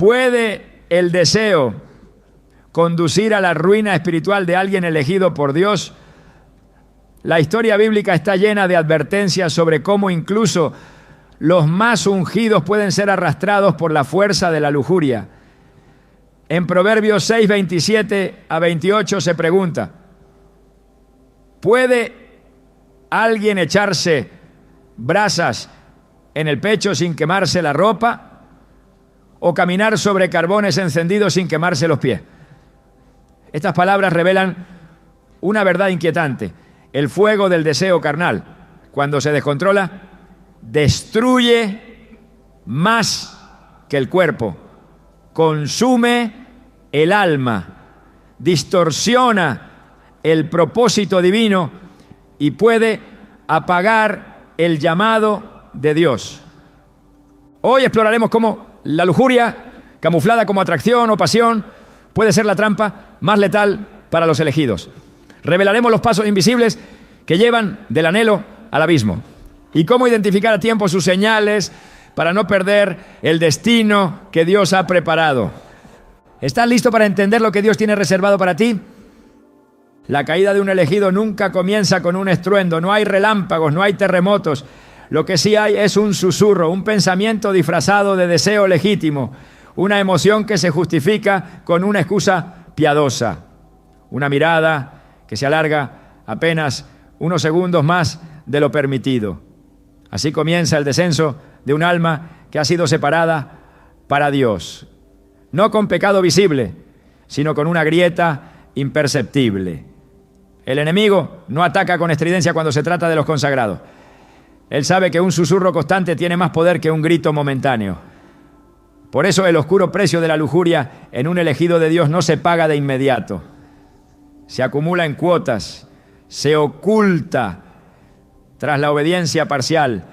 ¿Puede el deseo conducir a la ruina espiritual de alguien elegido por Dios? La historia bíblica está llena de advertencias sobre cómo incluso los más ungidos pueden ser arrastrados por la fuerza de la lujuria. En Proverbios 6, 27 a 28 se pregunta: ¿puede alguien echarse brasas en el pecho sin quemarse la ropa? ¿O caminar sobre carbones encendidos sin quemarse los pies? Estas palabras revelan una verdad inquietante. El fuego del deseo carnal, cuando se descontrola, destruye más que el cuerpo, consume el alma, distorsiona el propósito divino y puede apagar el llamado de Dios. Hoy exploraremos cómo la lujuria, camuflada como atracción o pasión, puede ser la trampa más letal para los elegidos. Revelaremos los pasos invisibles que llevan del anhelo al abismo y cómo identificar a tiempo sus señales para no perder el destino que Dios ha preparado. ¿Estás listo para entender lo que Dios tiene reservado para ti? La caída de un elegido nunca comienza con un estruendo, no hay relámpagos, no hay terremotos. Lo que sí hay es un susurro, un pensamiento disfrazado de deseo legítimo, una emoción que se justifica con una excusa piadosa, una mirada que se alarga apenas unos segundos más de lo permitido. Así comienza el descenso de un alma que ha sido separada para Dios, no con pecado visible, sino con una grieta imperceptible. El enemigo no ataca con estridencia cuando se trata de los consagrados. Él sabe que un susurro constante tiene más poder que un grito momentáneo. Por eso el oscuro precio de la lujuria en un elegido de Dios no se paga de inmediato. Se acumula en cuotas, se oculta tras la obediencia parcial,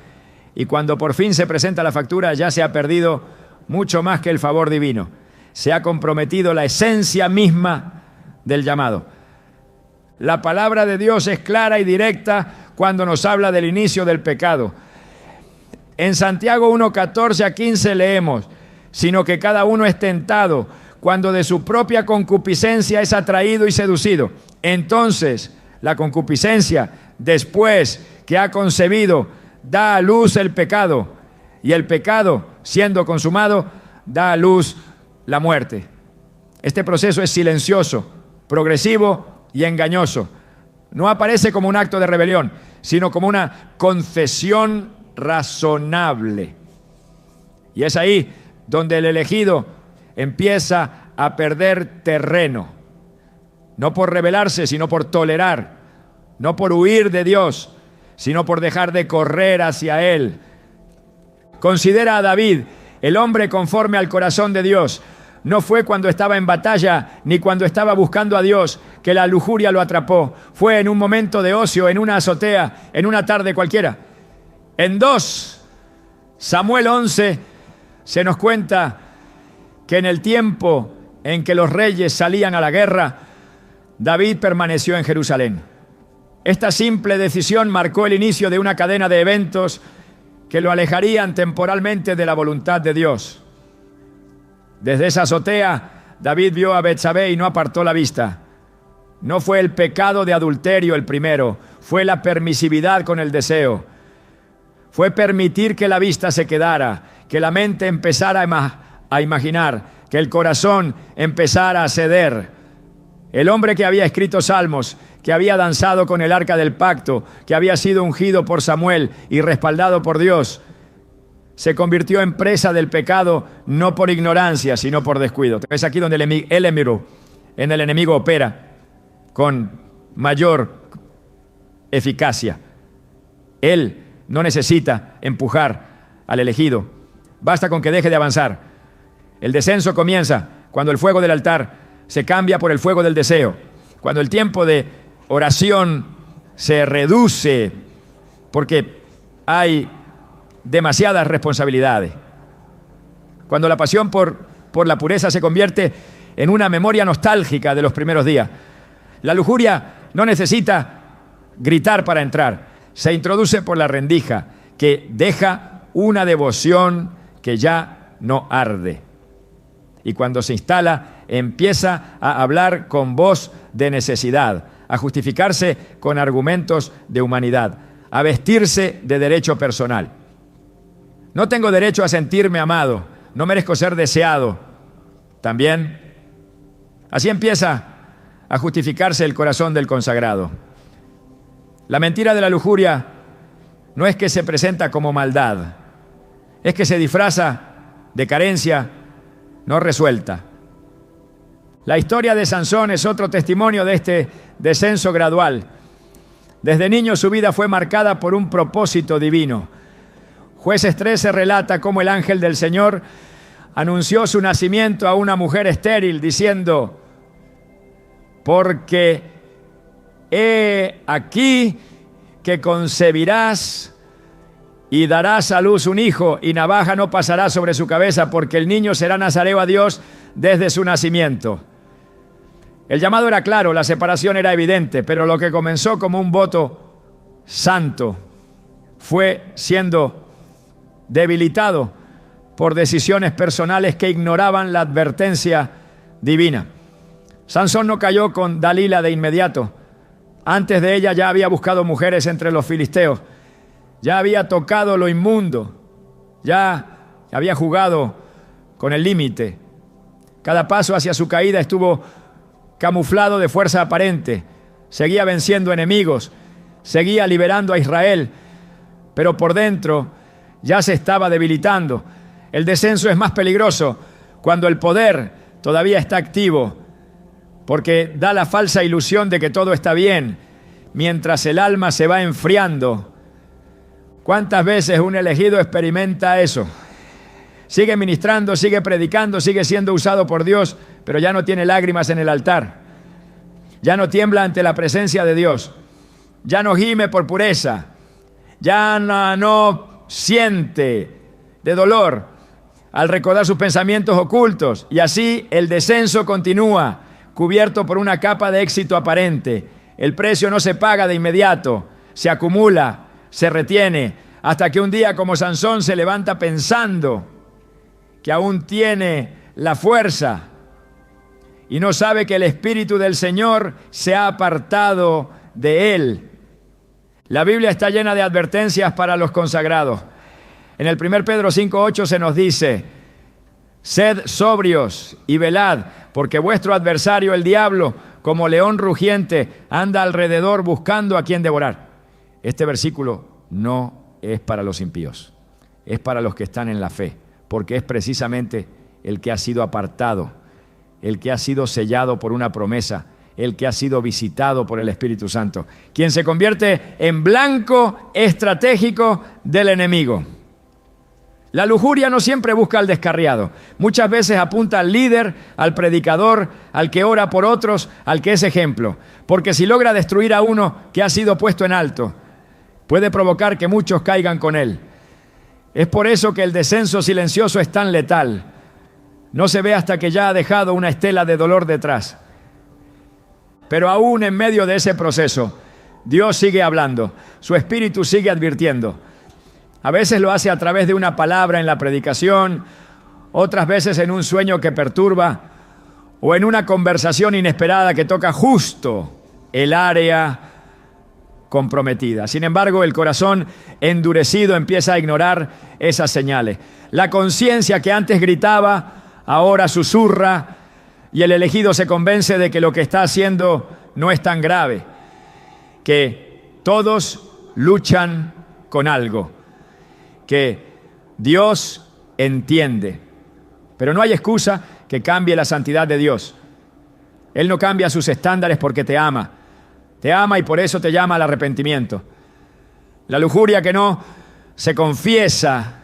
y cuando por fin se presenta la factura ya se ha perdido mucho más que el favor divino. Se ha comprometido la esencia misma del llamado. La palabra de Dios es clara y directa cuando nos habla del inicio del pecado. En Santiago 1, 14 a 15 leemos: sino que cada uno es tentado cuando de su propia concupiscencia es atraído y seducido. Entonces, la concupiscencia, después que ha concebido, da a luz el pecado, y el pecado, siendo consumado, da a luz la muerte. Este proceso es silencioso, progresivo y engañoso. No aparece como un acto de rebelión, sino como una confesión razonable. Y es ahí donde el elegido empieza a perder terreno, no por rebelarse, sino por tolerar, no por huir de Dios, sino por dejar de correr hacia Él. Considera a David, el hombre conforme al corazón de Dios. No fue cuando estaba en batalla ni cuando estaba buscando a Dios que la lujuria lo atrapó. Fue en un momento de ocio, en una azotea, en una tarde cualquiera. En 2 Samuel 11 se nos cuenta que en el tiempo en que los reyes salían a la guerra, David permaneció en Jerusalén. Esta simple decisión marcó el inicio de una cadena de eventos que lo alejarían temporalmente de la voluntad de Dios. Desde esa azotea, David vio a Betsabé y no apartó la vista. No fue el pecado de adulterio el primero, fue la permisividad con el deseo. Fue permitir que la vista se quedara, que la mente empezara a imaginar, que el corazón empezara a ceder. El hombre que había escrito salmos, que había danzado con el arca del pacto, que había sido ungido por Samuel y respaldado por Dios, se convirtió en presa del pecado, no por ignorancia, sino por descuido. Es aquí donde el enemigo opera con mayor eficacia. Él no necesita empujar al elegido, basta con que deje de avanzar. El descenso comienza cuando el fuego del altar se cambia por el fuego del deseo, cuando el tiempo de oración se reduce porque hay demasiadas responsabilidades, cuando la pasión por la pureza se convierte en una memoria nostálgica de los primeros días. La lujuria no necesita gritar para entrar, se introduce por la rendija que deja una devoción que ya no arde. y cuando se instala empieza a hablar con voz de necesidad, a justificarse con argumentos de humanidad, a vestirse de derecho personal. No tengo derecho a sentirme amado, no merezco ser deseado. También, así empieza a justificarse el corazón del consagrado. La mentira de la lujuria no es que se presenta como maldad, es que se disfraza de carencia no resuelta. La historia de Sansón es otro testimonio de este descenso gradual. Desde niño su vida fue marcada por un propósito divino. Jueces 13 relata cómo el ángel del Señor anunció su nacimiento a una mujer estéril diciendo: porque he aquí que concebirás y darás a luz un hijo, y navaja no pasará sobre su cabeza, porque el niño será nazareo a Dios desde su nacimiento. El llamado era claro, la separación era evidente, pero lo que comenzó como un voto santo fue siendo debilitado por decisiones personales que ignoraban la advertencia divina. Sansón no cayó con Dalila de inmediato. Antes de ella ya había buscado mujeres entre los filisteos, ya había tocado lo inmundo, ya había jugado con el límite. Cada paso hacia su caída estuvo camuflado de fuerza aparente. Seguía venciendo enemigos, seguía liberando a Israel, pero por dentro ya se estaba debilitando. El descenso es más peligroso cuando el poder todavía está activo, porque da la falsa ilusión de que todo está bien, mientras el alma se va enfriando. ¿Cuántas veces un elegido experimenta eso? Sigue ministrando, sigue predicando, sigue siendo usado por Dios, pero ya no tiene lágrimas en el altar. Ya no tiembla ante la presencia de Dios. Ya no gime por pureza. Ya no siente de dolor al recordar sus pensamientos ocultos. Y así el descenso continúa, cubierto por una capa de éxito aparente. El precio no se paga de inmediato, se acumula, se retiene, hasta que un día, como Sansón, se levanta pensando que aún tiene la fuerza y no sabe que el Espíritu del Señor se ha apartado de él. La Biblia está llena de advertencias para los consagrados. En el 1 Pedro 5:8 se nos dice: sed sobrios y velad, porque vuestro adversario el diablo, como león rugiente, anda alrededor buscando a quien devorar. Este versículo no es para los impíos, es para los que están en la fe, porque es precisamente el que ha sido apartado, el que ha sido sellado por una promesa, el que ha sido visitado por el Espíritu Santo, quien se convierte en blanco estratégico del enemigo. La lujuria no siempre busca al descarriado. Muchas veces apunta al líder, al predicador, al que ora por otros, al que es ejemplo. Porque si logra destruir a uno que ha sido puesto en alto, puede provocar que muchos caigan con él. Es por eso que el descenso silencioso es tan letal. No se ve hasta que ya ha dejado una estela de dolor detrás. Pero aún en medio de ese proceso, Dios sigue hablando. Su Espíritu sigue advirtiendo. A veces lo hace a través de una palabra en la predicación, otras veces en un sueño que perturba o en una conversación inesperada que toca justo el área comprometida. Sin embargo, el corazón endurecido empieza a ignorar esas señales. La conciencia que antes gritaba, ahora susurra, y el elegido se convence de que lo que está haciendo no es tan grave, que todos luchan con algo, que Dios entiende. Pero no hay excusa que cambie la santidad de Dios. Él no cambia sus estándares porque te ama. Te ama y por eso te llama al arrepentimiento. La lujuria que no se confiesa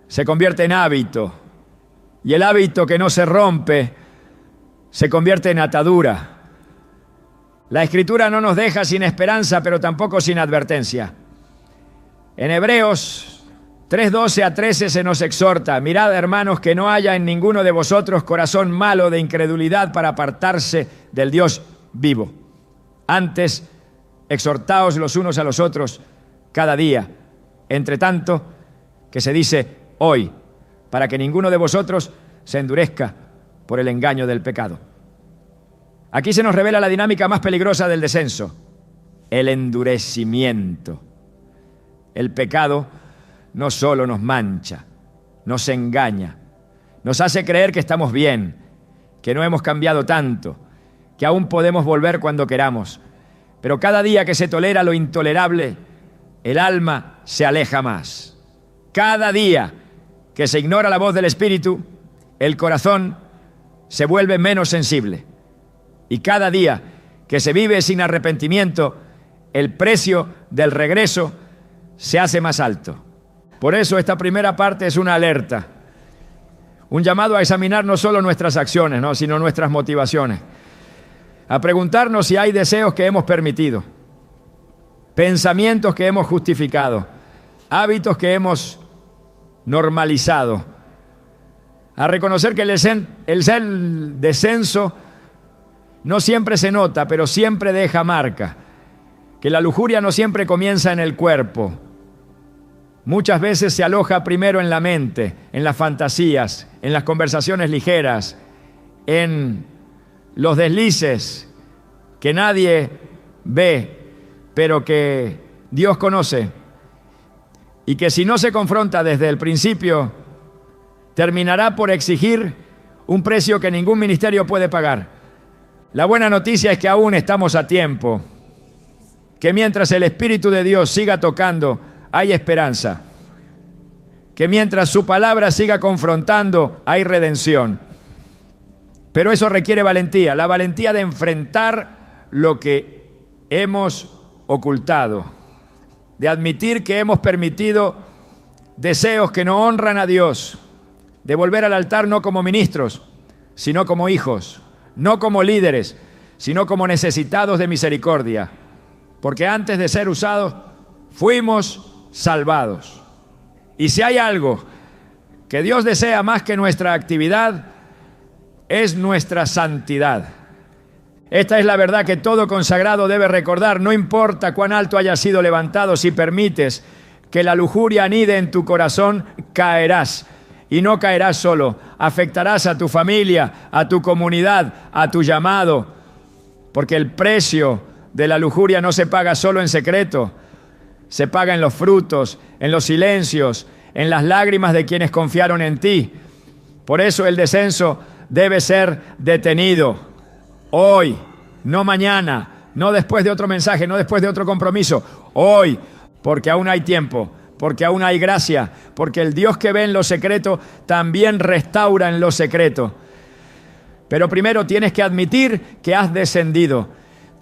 se convierte en hábito. Y el hábito que no se rompe se convierte en atadura. La Escritura no nos deja sin esperanza, pero tampoco sin advertencia. En Hebreos 3:12 a 13 se nos exhorta: mirad, hermanos, que no haya en ninguno de vosotros corazón malo de incredulidad para apartarse del Dios vivo. Antes, exhortaos los unos a los otros cada día, entre tanto que se dice hoy, para que ninguno de vosotros se endurezca por el engaño del pecado. Aquí se nos revela la dinámica más peligrosa del descenso: el endurecimiento. El pecado no solo nos mancha, nos engaña, nos hace creer que estamos bien, que no hemos cambiado tanto, que aún podemos volver cuando queramos. Pero cada día que se tolera lo intolerable, el alma se aleja más. Cada día que se ignora la voz del Espíritu, el corazón se vuelve menos sensible. Y cada día que se vive sin arrepentimiento, el precio del regreso se hace más alto. Por eso esta primera parte es una alerta, un llamado a examinar no solo nuestras acciones, sino nuestras motivaciones, a preguntarnos si hay deseos que hemos permitido, pensamientos que hemos justificado, hábitos que hemos normalizado, a reconocer que el descenso no siempre se nota, pero siempre deja marca, que la lujuria no siempre comienza en el cuerpo. Muchas veces se aloja primero en la mente, en las fantasías, en las conversaciones ligeras, en los deslices que nadie ve, pero que Dios conoce, y que si no se confronta desde el principio, terminará por exigir un precio que ningún ministerio puede pagar. La buena noticia es que aún estamos a tiempo, que mientras el Espíritu de Dios siga tocando, hay esperanza, que mientras su palabra siga confrontando, hay redención. Pero eso requiere valentía, la valentía de enfrentar lo que hemos ocultado, de admitir que hemos permitido deseos que no honran a Dios, de volver al altar no como ministros, sino como hijos, no como líderes, sino como necesitados de misericordia, porque antes de ser usados, fuimos salvados. Y si hay algo que Dios desea más que nuestra actividad, es nuestra santidad. Esta es la verdad que todo consagrado debe recordar, no importa cuán alto haya sido levantado. Si permites que la lujuria anide en tu corazón, caerás. Y no caerás solo, afectarás a tu familia, a tu comunidad, a tu llamado, porque el precio de la lujuria no se paga solo en secreto, se paga en los frutos, en los silencios, en las lágrimas de quienes confiaron en ti. Por eso el descenso debe ser detenido hoy, no mañana, no después de otro mensaje, no después de otro compromiso, hoy, porque aún hay tiempo, porque aún hay gracia, porque el Dios que ve en lo secreto también restaura en lo secreto. Pero primero tienes que admitir que has descendido,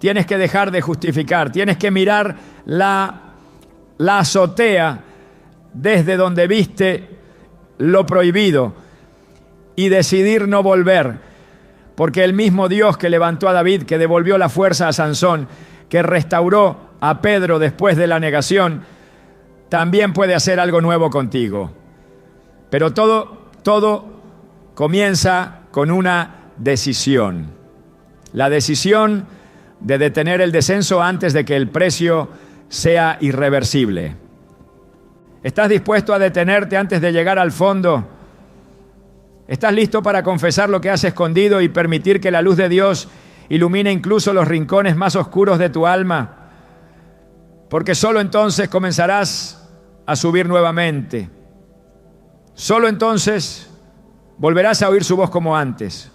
tienes que dejar de justificar, tienes que mirar la azotea desde donde viste lo prohibido y decidir no volver, porque el mismo Dios que levantó a David, que devolvió la fuerza a Sansón, que restauró a Pedro después de la negación, también puede hacer algo nuevo contigo. Pero todo comienza con una decisión. La decisión de detener el descenso antes de que el precio sea irreversible. ¿Estás dispuesto a detenerte antes de llegar al fondo? ¿Estás listo para confesar lo que has escondido y permitir que la luz de Dios ilumine incluso los rincones más oscuros de tu alma? Porque solo entonces comenzarás a subir nuevamente. Solo entonces volverás a oír su voz como antes.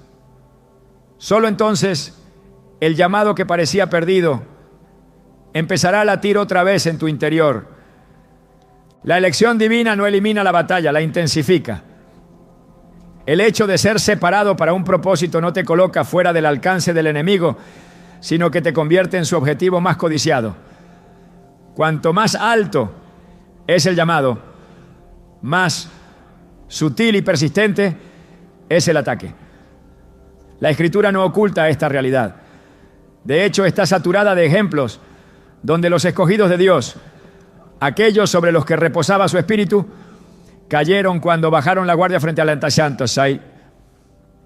Solo entonces el llamado que parecía perdido empezará a latir otra vez en tu interior. La elección divina no elimina la batalla, la intensifica. El hecho de ser separado para un propósito no te coloca fuera del alcance del enemigo, sino que te convierte en su objetivo más codiciado. Cuanto más alto es el llamado, más sutil y persistente es el ataque. La Escritura no oculta esta realidad. De hecho, está saturada de ejemplos donde los escogidos de Dios, aquellos sobre los que reposaba su espíritu, cayeron cuando bajaron la guardia frente al antasantosai.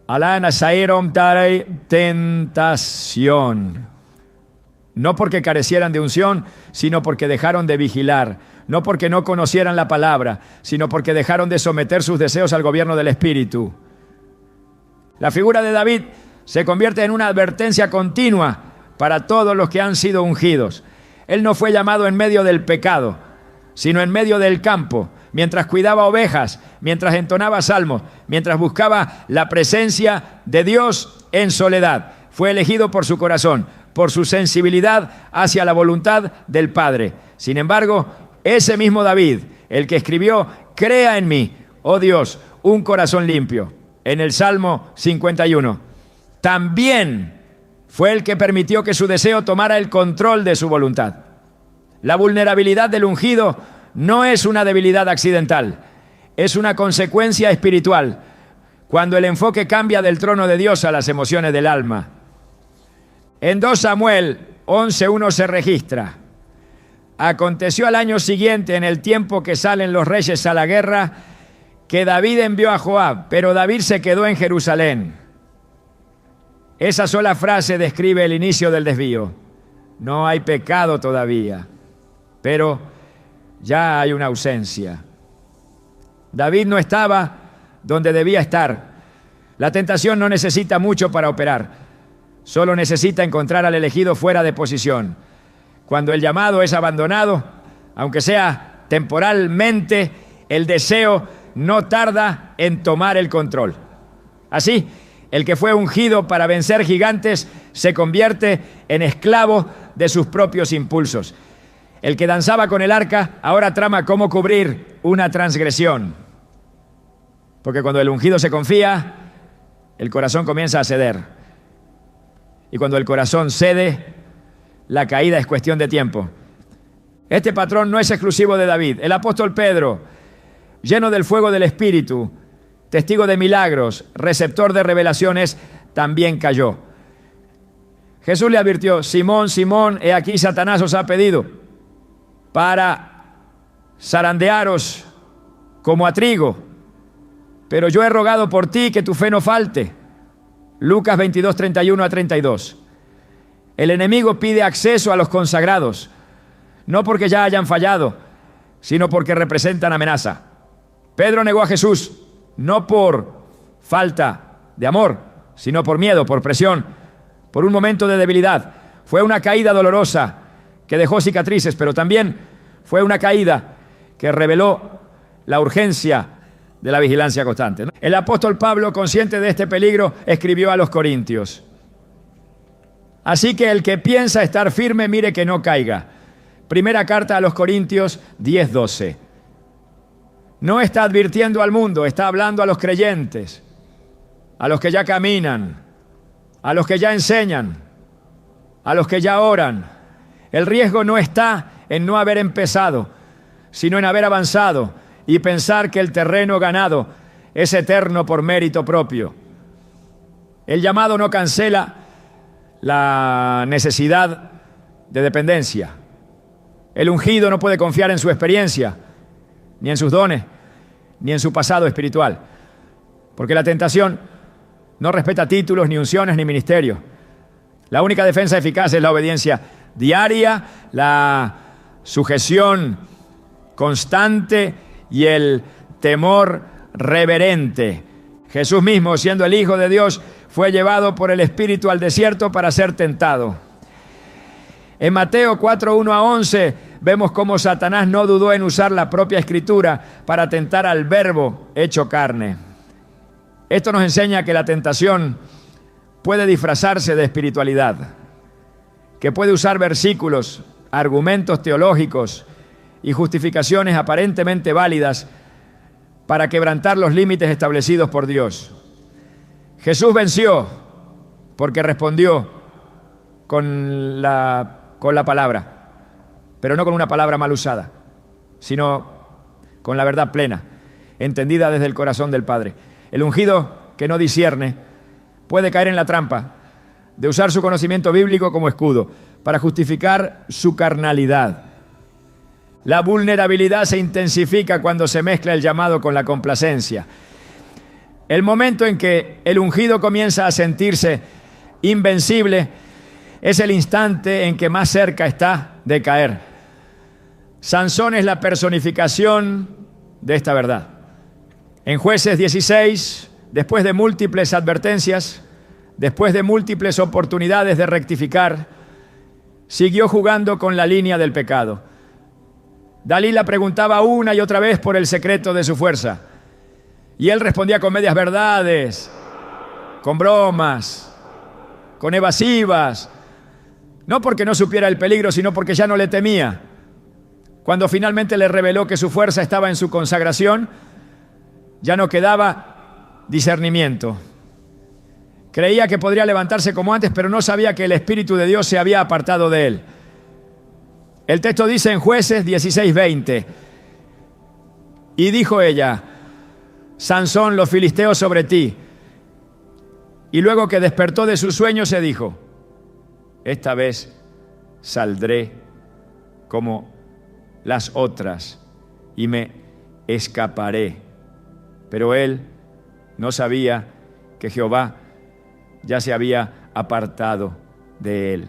Alana saeron tare tentación. No porque carecieran de unción, sino porque dejaron de vigilar. No porque no conocieran la palabra, sino porque dejaron de someter sus deseos al gobierno del Espíritu. La figura de David se convierte en una advertencia continua para todos los que han sido ungidos. Él no fue llamado en medio del pecado, sino en medio del campo, mientras cuidaba ovejas, mientras entonaba salmos, mientras buscaba la presencia de Dios en soledad. Fue elegido por su corazón, por su sensibilidad hacia la voluntad del Padre. Sin embargo, ese mismo David, el que escribió, crea en mí, oh Dios, un corazón limpio, en el Salmo 51, también fue el que permitió que su deseo tomara el control de su voluntad. La vulnerabilidad del ungido no es una debilidad accidental, es una consecuencia espiritual, cuando el enfoque cambia del trono de Dios a las emociones del alma. En 2 Samuel 11:1 se registra: aconteció al año siguiente, en el tiempo que salen los reyes a la guerra, que David envió a Joab, pero David se quedó en Jerusalén. Esa sola frase describe el inicio del desvío. No hay pecado todavía, pero ya hay una ausencia. David no estaba donde debía estar. La tentación no necesita mucho para operar. Solo necesita encontrar al elegido fuera de posición. Cuando el llamado es abandonado, aunque sea temporalmente, el deseo no tarda en tomar el control. Así, el que fue ungido para vencer gigantes se convierte en esclavo de sus propios impulsos. El que danzaba con el arca ahora trama cómo cubrir una transgresión. Porque cuando el ungido se confía, el corazón comienza a ceder. Y cuando el corazón cede, la caída es cuestión de tiempo. Este patrón no es exclusivo de David. El apóstol Pedro, lleno del fuego del Espíritu, testigo de milagros, receptor de revelaciones, también cayó. Jesús le advirtió: Simón, Simón, he aquí Satanás os ha pedido para zarandearos como a trigo, pero yo he rogado por ti que tu fe no falte. Lucas 22:31-32. El enemigo pide acceso a los consagrados, no porque ya hayan fallado, sino porque representan amenaza. Pedro negó a Jesús, no por falta de amor, sino por miedo, por presión, por un momento de debilidad. Fue una caída dolorosa que dejó cicatrices, pero también fue una caída que reveló la urgencia de la vigilancia constante. El apóstol Pablo, consciente de este peligro, escribió a los Corintios: así que el que piensa estar firme, mire que no caiga. Primera carta a los Corintios 10:12. No está advirtiendo al mundo, está hablando a los creyentes, a los que ya caminan, a los que ya enseñan, a los que ya oran. El riesgo no está en no haber empezado, sino en haber avanzado y pensar que el terreno ganado es eterno por mérito propio. El llamado no cancela la necesidad de dependencia. El ungido no puede confiar en su experiencia, ni en sus dones, ni en su pasado espiritual, porque la tentación no respeta títulos, ni unciones, ni ministerios. La única defensa eficaz es la obediencia diaria, la sujeción constante y el temor reverente. Jesús mismo, siendo el Hijo de Dios, fue llevado por el Espíritu al desierto para ser tentado. En Mateo 4:1-11 vemos cómo Satanás no dudó en usar la propia Escritura para tentar al Verbo hecho carne. Esto nos enseña que la tentación puede disfrazarse de espiritualidad, que puede usar versículos, argumentos teológicos y justificaciones aparentemente válidas para quebrantar los límites establecidos por Dios. Jesús venció porque respondió con la palabra, pero no con una palabra mal usada, sino con la verdad plena, entendida desde el corazón del Padre. El ungido que no discierne puede caer en la trampa de usar su conocimiento bíblico como escudo para justificar su carnalidad. La vulnerabilidad se intensifica cuando se mezcla el llamado con la complacencia. El momento en que el ungido comienza a sentirse invencible es el instante en que más cerca está de caer. Sansón es la personificación de esta verdad. En Jueces 16, después de múltiples advertencias, después de múltiples oportunidades de rectificar, siguió jugando con la línea del pecado. Dalila preguntaba una y otra vez por el secreto de su fuerza. Y él respondía con medias verdades, con bromas, con evasivas. No porque no supiera el peligro, sino porque ya no le temía. Cuando finalmente le reveló que su fuerza estaba en su consagración, ya no quedaba discernimiento. Creía que podría levantarse como antes, pero no sabía que el Espíritu de Dios se había apartado de él. El texto dice en Jueces 16:20, y dijo ella: Sansón, los filisteos sobre ti. Y luego que despertó de su sueño se dijo: esta vez saldré como las otras y me escaparé. Pero él no sabía que Jehová ya se había apartado de él.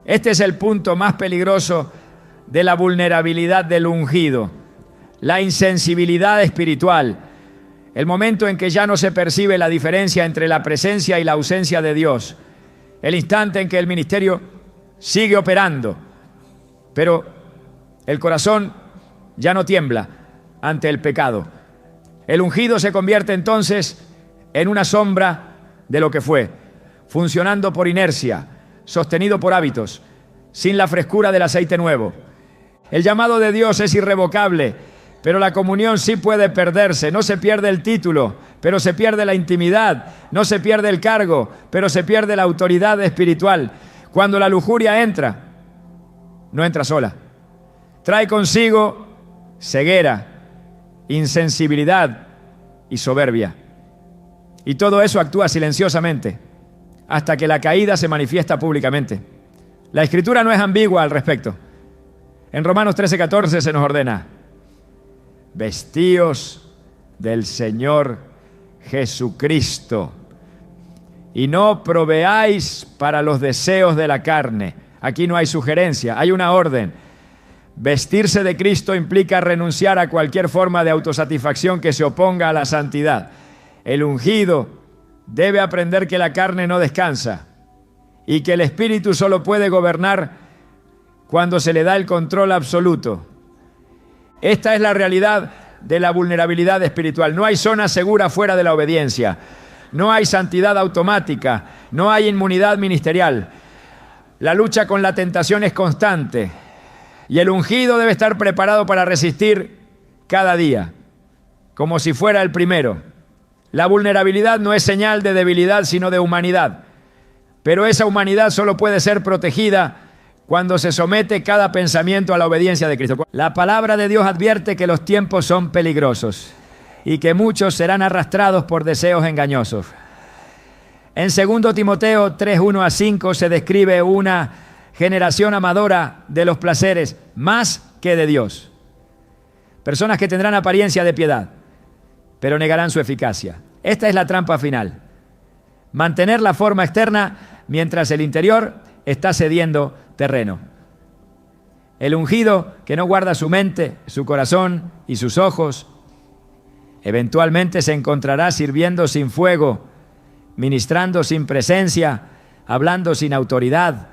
Este es el punto más peligroso de la vulnerabilidad del ungido, la insensibilidad espiritual, el momento en que ya no se percibe la diferencia entre la presencia y la ausencia de Dios, el instante en que el ministerio sigue operando, pero el corazón ya no tiembla ante el pecado. El ungido se convierte entonces en una sombra de lo que fue, funcionando por inercia, sostenido por hábitos, sin la frescura del aceite nuevo. El llamado de Dios es irrevocable, pero la comunión sí puede perderse. No se pierde el título, pero se pierde la intimidad. No se pierde el cargo, pero se pierde la autoridad espiritual. Cuando la lujuria entra, no entra sola. Trae consigo ceguera, insensibilidad y soberbia. Y todo eso actúa silenciosamente hasta que la caída se manifiesta públicamente. La Escritura no es ambigua al respecto. En Romanos 13:14 se nos ordena: vestíos del Señor Jesucristo y no proveáis para los deseos de la carne. Aquí no hay sugerencia, hay una orden. Vestirse de Cristo implica renunciar a cualquier forma de autosatisfacción que se oponga a la santidad. El ungido debe aprender que la carne no descansa y que el Espíritu solo puede gobernar cuando se le da el control absoluto. Esta es la realidad de la vulnerabilidad espiritual. No hay zona segura fuera de la obediencia. No hay santidad automática. No hay inmunidad ministerial. La lucha con la tentación es constante. Y el ungido debe estar preparado para resistir cada día, como si fuera el primero. La vulnerabilidad no es señal de debilidad, sino de humanidad. Pero esa humanidad solo puede ser protegida cuando se somete cada pensamiento a la obediencia de Cristo. La palabra de Dios advierte que los tiempos son peligrosos y que muchos serán arrastrados por deseos engañosos. En 2 Timoteo 3:1-5 se describe una generación amadora de los placeres más que de Dios. Personas que tendrán apariencia de piedad, pero negarán su eficacia. Esta es la trampa final. Mantener la forma externa mientras el interior está cediendo terreno. El ungido que no guarda su mente, su corazón y sus ojos, eventualmente se encontrará sirviendo sin fuego, ministrando sin presencia, hablando sin autoridad.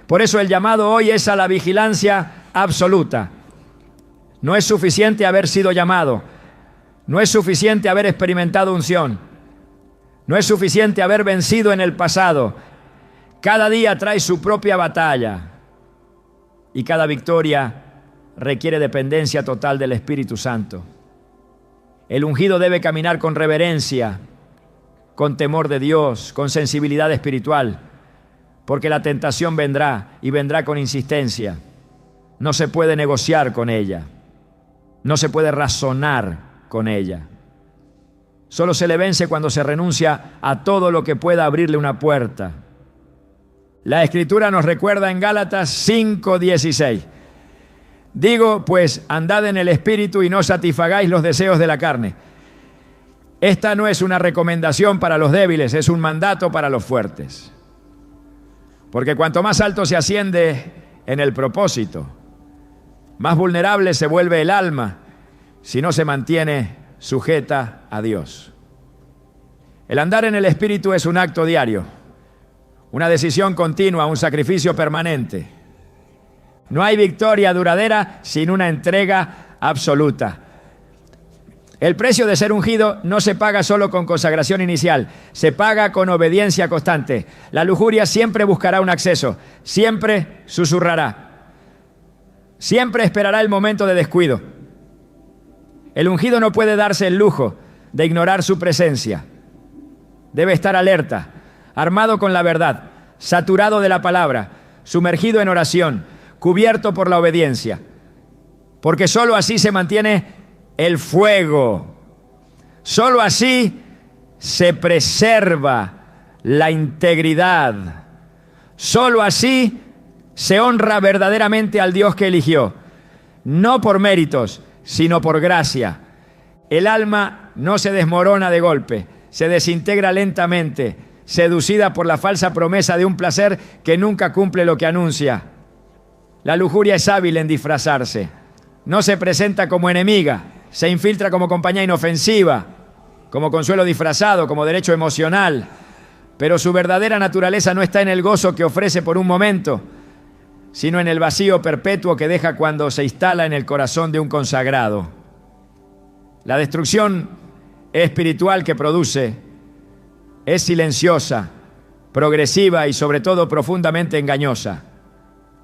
Por eso el llamado hoy es a la vigilancia absoluta. No es suficiente haber sido llamado. No es suficiente haber experimentado unción. No es suficiente haber vencido en el pasado. Cada día trae su propia batalla y cada victoria requiere dependencia total del Espíritu Santo. El ungido debe caminar con reverencia, con temor de Dios, con sensibilidad espiritual, porque la tentación vendrá y vendrá con insistencia. No se puede negociar con ella, no se puede razonar con ella. Solo se le vence cuando se renuncia a todo lo que pueda abrirle una puerta. La Escritura nos recuerda en Gálatas 5:16. Digo, pues, andad en el Espíritu y no satisfagáis los deseos de la carne. Esta no es una recomendación para los débiles, es un mandato para los fuertes. Porque cuanto más alto se asciende en el propósito, más vulnerable se vuelve el alma si no se mantiene sujeta a Dios. El andar en el Espíritu es un acto diario, una decisión continua, un sacrificio permanente. No hay victoria duradera sin una entrega absoluta. El precio de ser ungido no se paga solo con consagración inicial, se paga con obediencia constante. La lujuria siempre buscará un acceso, siempre susurrará, siempre esperará el momento de descuido. El ungido no puede darse el lujo de ignorar su presencia. Debe estar alerta, armado con la verdad, saturado de la palabra, sumergido en oración, cubierto por la obediencia, porque sólo así se mantiene el fuego. Sólo así se preserva la integridad. Sólo así se honra verdaderamente al Dios que eligió, no por méritos, sino por gracia. El alma no se desmorona de golpe, se desintegra lentamente, seducida por la falsa promesa de un placer que nunca cumple lo que anuncia. La lujuria es hábil en disfrazarse. No se presenta como enemiga, se infiltra como compañía inofensiva, como consuelo disfrazado, como derecho emocional. Pero su verdadera naturaleza no está en el gozo que ofrece por un momento, sino en el vacío perpetuo que deja cuando se instala en el corazón de un consagrado. La destrucción espiritual que produce es silenciosa, progresiva y sobre todo profundamente engañosa,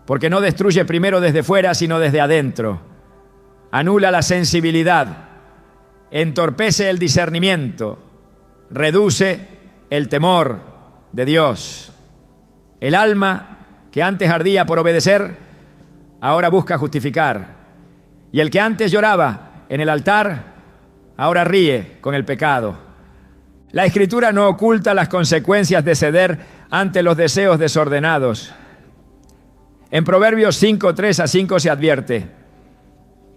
porque no destruye primero desde fuera, sino desde adentro. Anula la sensibilidad, entorpece el discernimiento, reduce el temor de Dios. El alma que antes ardía por obedecer, ahora busca justificar. Y el que antes lloraba en el altar, ahora ríe con el pecado. La Escritura no oculta las consecuencias de ceder ante los deseos desordenados. En Proverbios 5, 3-5 se advierte: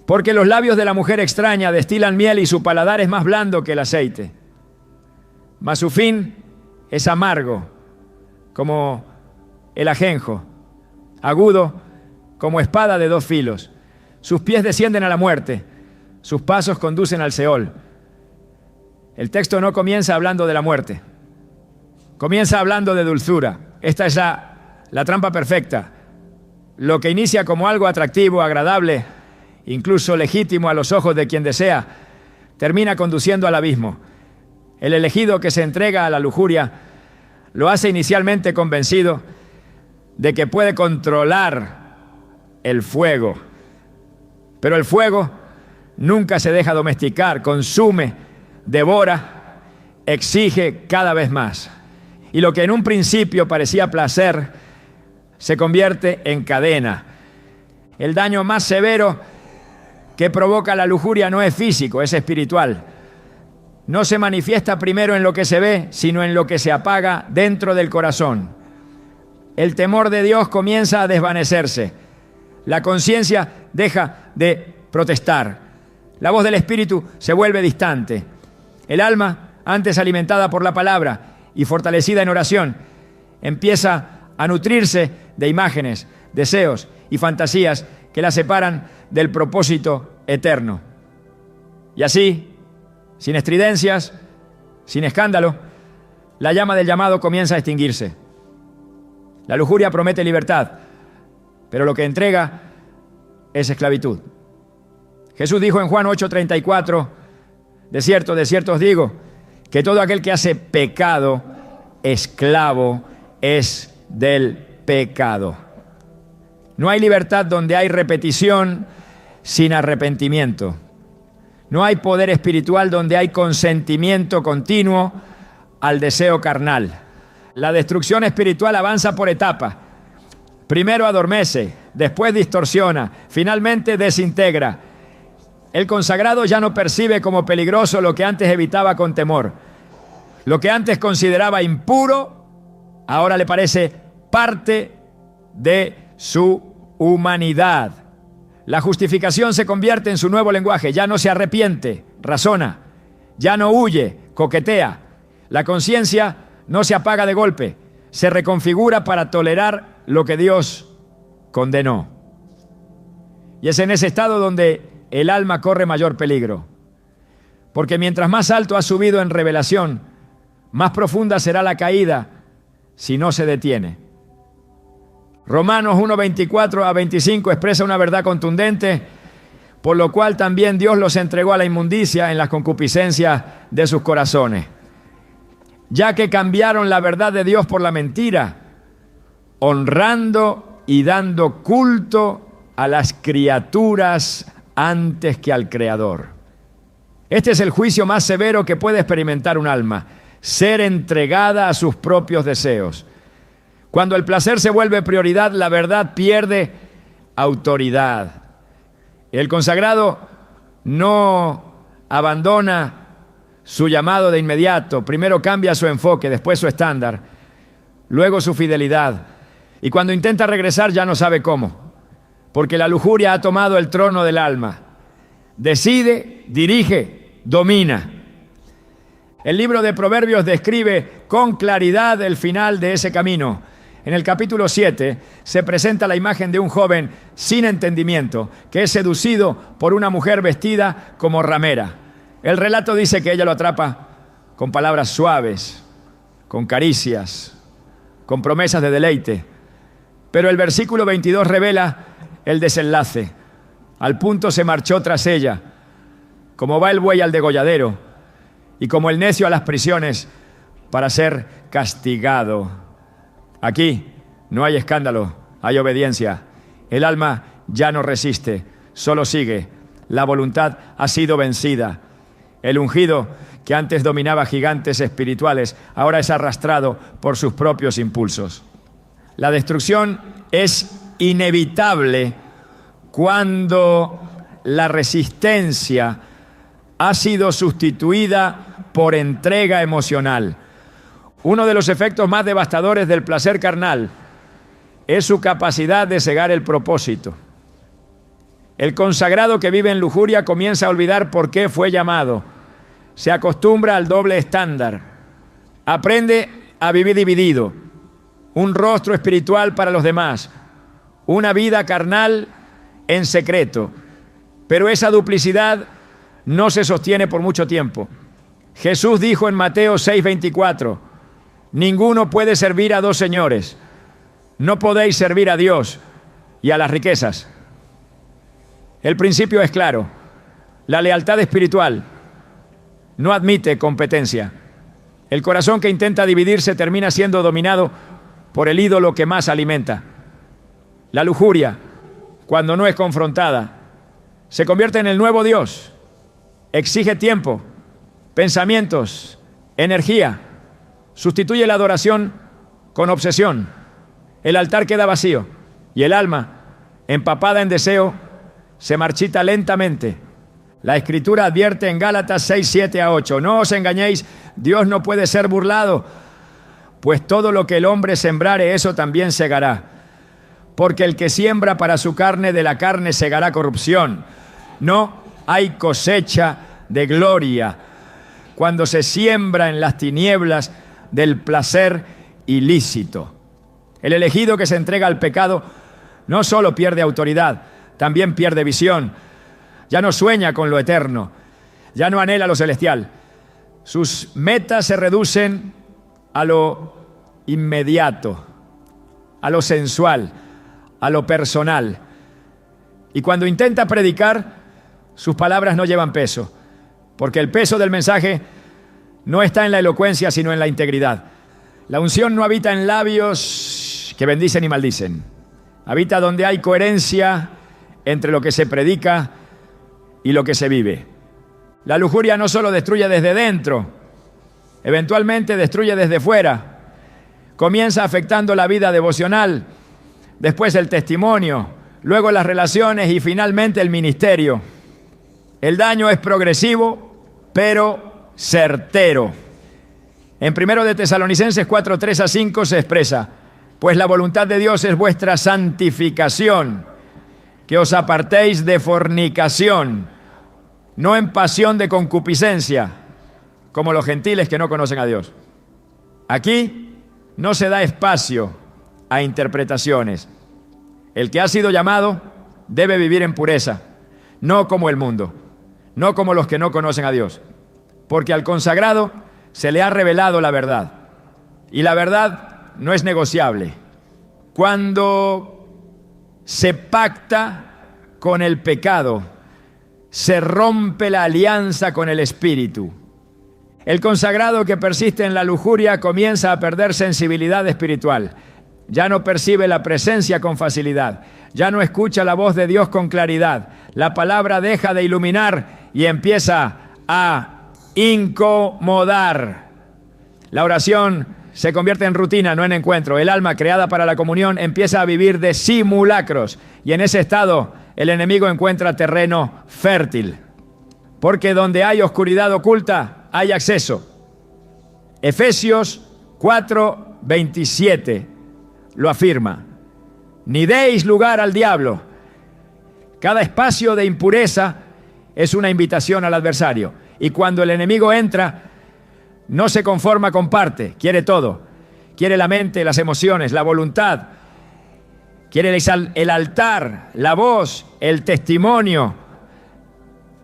porque los labios de la mujer extraña destilan miel y su paladar es más blando que el aceite. Mas su fin es amargo como el ajenjo, agudo como espada de dos filos. Sus pies descienden a la muerte, sus pasos conducen al Seol. El texto no comienza hablando de la muerte, comienza hablando de dulzura. Esta es la trampa perfecta. Lo que inicia como algo atractivo, agradable, incluso legítimo a los ojos de quien desea, termina conduciendo al abismo. El elegido que se entrega a la lujuria lo hace inicialmente convencido de que puede controlar el fuego. Pero el fuego nunca se deja domesticar, consume, devora, exige cada vez más. Y lo que en un principio parecía placer se convierte en cadena. El daño más severo que provoca la lujuria no es físico, es espiritual. No se manifiesta primero en lo que se ve, sino en lo que se apaga dentro del corazón. El temor de Dios comienza a desvanecerse. La conciencia deja de protestar. La voz del Espíritu se vuelve distante. El alma, antes alimentada por la palabra y fortalecida en oración, empieza a nutrirse de imágenes, deseos y fantasías que la separan del propósito eterno. Y así, sin estridencias, sin escándalo, la llama del llamado comienza a extinguirse. La lujuria promete libertad, pero lo que entrega es esclavitud. Jesús dijo en Juan 8:34, de cierto os digo, que todo aquel que hace pecado, esclavo es del pecado. No hay libertad donde hay repetición sin arrepentimiento. No hay poder espiritual donde hay consentimiento continuo al deseo carnal. La destrucción espiritual avanza por etapas. Primero adormece, después distorsiona, finalmente desintegra. El consagrado ya no percibe como peligroso lo que antes evitaba con temor. Lo que antes consideraba impuro, ahora le parece parte de su humanidad. La justificación se convierte en su nuevo lenguaje. Ya no se arrepiente, razona. Ya no huye, coquetea. La conciencia no se apaga de golpe. Se reconfigura para tolerar lo que Dios condenó. Y es en ese estado donde el alma corre mayor peligro. Porque mientras más alto has subido en revelación, más profunda será la caída si no se detiene. Romanos 1:24 a 25 expresa una verdad contundente, por lo cual también Dios los entregó a la inmundicia en las concupiscencias de sus corazones, ya que cambiaron la verdad de Dios por la mentira, honrando y dando culto a las criaturas antes que al Creador. Este es el juicio más severo que puede experimentar un alma: ser entregada a sus propios deseos. Cuando el placer se vuelve prioridad, la verdad pierde autoridad. El consagrado no abandona su llamado de inmediato. Primero cambia su enfoque, después su estándar, luego su fidelidad. Y cuando intenta regresar ya no sabe cómo, porque la lujuria ha tomado el trono del alma. Decide, dirige, domina. El libro de Proverbios describe con claridad el final de ese camino. En el capítulo 7 se presenta la imagen de un joven sin entendimiento que es seducido por una mujer vestida como ramera. El relato dice que ella lo atrapa con palabras suaves, con caricias, con promesas de deleite. Pero el versículo 22 revela el desenlace. Al punto se marchó tras ella, como va el buey al degolladero y como el necio a las prisiones para ser castigado. Aquí no hay escándalo, hay obediencia. El alma ya no resiste, solo sigue. La voluntad ha sido vencida. El ungido, que antes dominaba gigantes espirituales, ahora es arrastrado por sus propios impulsos. La destrucción es inevitable cuando la resistencia ha sido sustituida por entrega emocional. Uno de los efectos más devastadores del placer carnal es su capacidad de cegar el propósito. El consagrado que vive en lujuria comienza a olvidar por qué fue llamado. Se acostumbra al doble estándar. Aprende a vivir dividido. Un rostro espiritual para los demás. Una vida carnal en secreto. Pero esa duplicidad no se sostiene por mucho tiempo. Jesús dijo en Mateo 6:24: ninguno puede servir a dos señores. No podéis servir a Dios y a las riquezas. El principio es claro. La lealtad espiritual no admite competencia. El corazón que intenta dividirse termina siendo dominado por el ídolo que más alimenta. La lujuria, cuando no es confrontada, se convierte en el nuevo Dios. Exige tiempo, pensamientos, energía. Sustituye la adoración con obsesión. El altar queda vacío y el alma, empapada en deseo, se marchita lentamente. La Escritura advierte en Gálatas 6:7-8: no os engañéis, Dios no puede ser burlado, pues todo lo que el hombre sembrare, eso también segará. Porque el que siembra para su carne, de la carne segará corrupción. No hay cosecha de gloria cuando se siembra en las tinieblas del placer ilícito. El elegido que se entrega al pecado no solo pierde autoridad, también pierde visión. Ya no sueña con lo eterno, ya no anhela lo celestial. Sus metas se reducen a lo inmediato, a lo sensual, a lo personal. Y cuando intenta predicar, sus palabras no llevan peso, porque el peso del mensaje no está en la elocuencia, sino en la integridad. La unción no habita en labios que bendicen y maldicen. Habita donde hay coherencia entre lo que se predica y lo que se vive. La lujuria no solo destruye desde dentro, eventualmente destruye desde fuera. Comienza afectando la vida devocional, después el testimonio, luego las relaciones y finalmente el ministerio. El daño es progresivo, pero certero. En 1 de Tesalonicenses 4:3-5 se expresa: pues la voluntad de Dios es vuestra santificación, que os apartéis de fornicación, no en pasión de concupiscencia, como los gentiles que no conocen a Dios. Aquí no se da espacio a interpretaciones. El que ha sido llamado debe vivir en pureza, no como el mundo, no como los que no conocen a Dios. porque al consagrado se le ha revelado la verdad. Y la verdad no es negociable. Cuando se pacta con el pecado, se rompe la alianza con el espíritu. El consagrado que persiste en la lujuria comienza a perder sensibilidad espiritual. Ya no percibe la presencia con facilidad. Ya no escucha la voz de Dios con claridad. La palabra deja de iluminar y empieza a incomodar. La oración se convierte en rutina, no en encuentro. El alma creada para la comunión empieza a vivir de simulacros. Y en ese estado el enemigo encuentra terreno fértil. Porque donde hay oscuridad oculta, hay acceso. Efesios 4:27 lo afirma. Ni deis lugar al diablo. Cada espacio de impureza es una invitación al adversario. Y cuando el enemigo entra, no se conforma con parte, quiere todo. Quiere la mente, las emociones, la voluntad. Quiere el altar, la voz, el testimonio.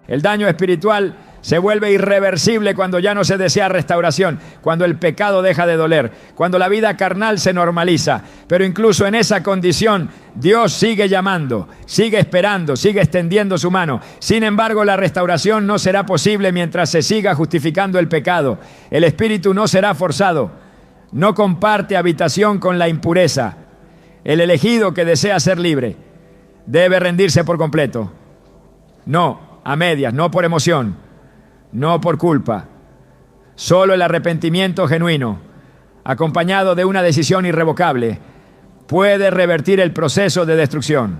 El daño espiritual se vuelve irreversible cuando ya no se desea restauración, cuando el pecado deja de doler, cuando la vida carnal se normaliza. Pero incluso en esa condición, Dios sigue llamando, sigue esperando, sigue extendiendo su mano. Sin embargo, la restauración no será posible mientras se siga justificando el pecado. El espíritu no será forzado, no comparte habitación con la impureza. El elegido que desea ser libre debe rendirse por completo. No a medias, no por emoción, no por culpa. Solo el arrepentimiento genuino, acompañado de una decisión irrevocable, puede revertir el proceso de destrucción.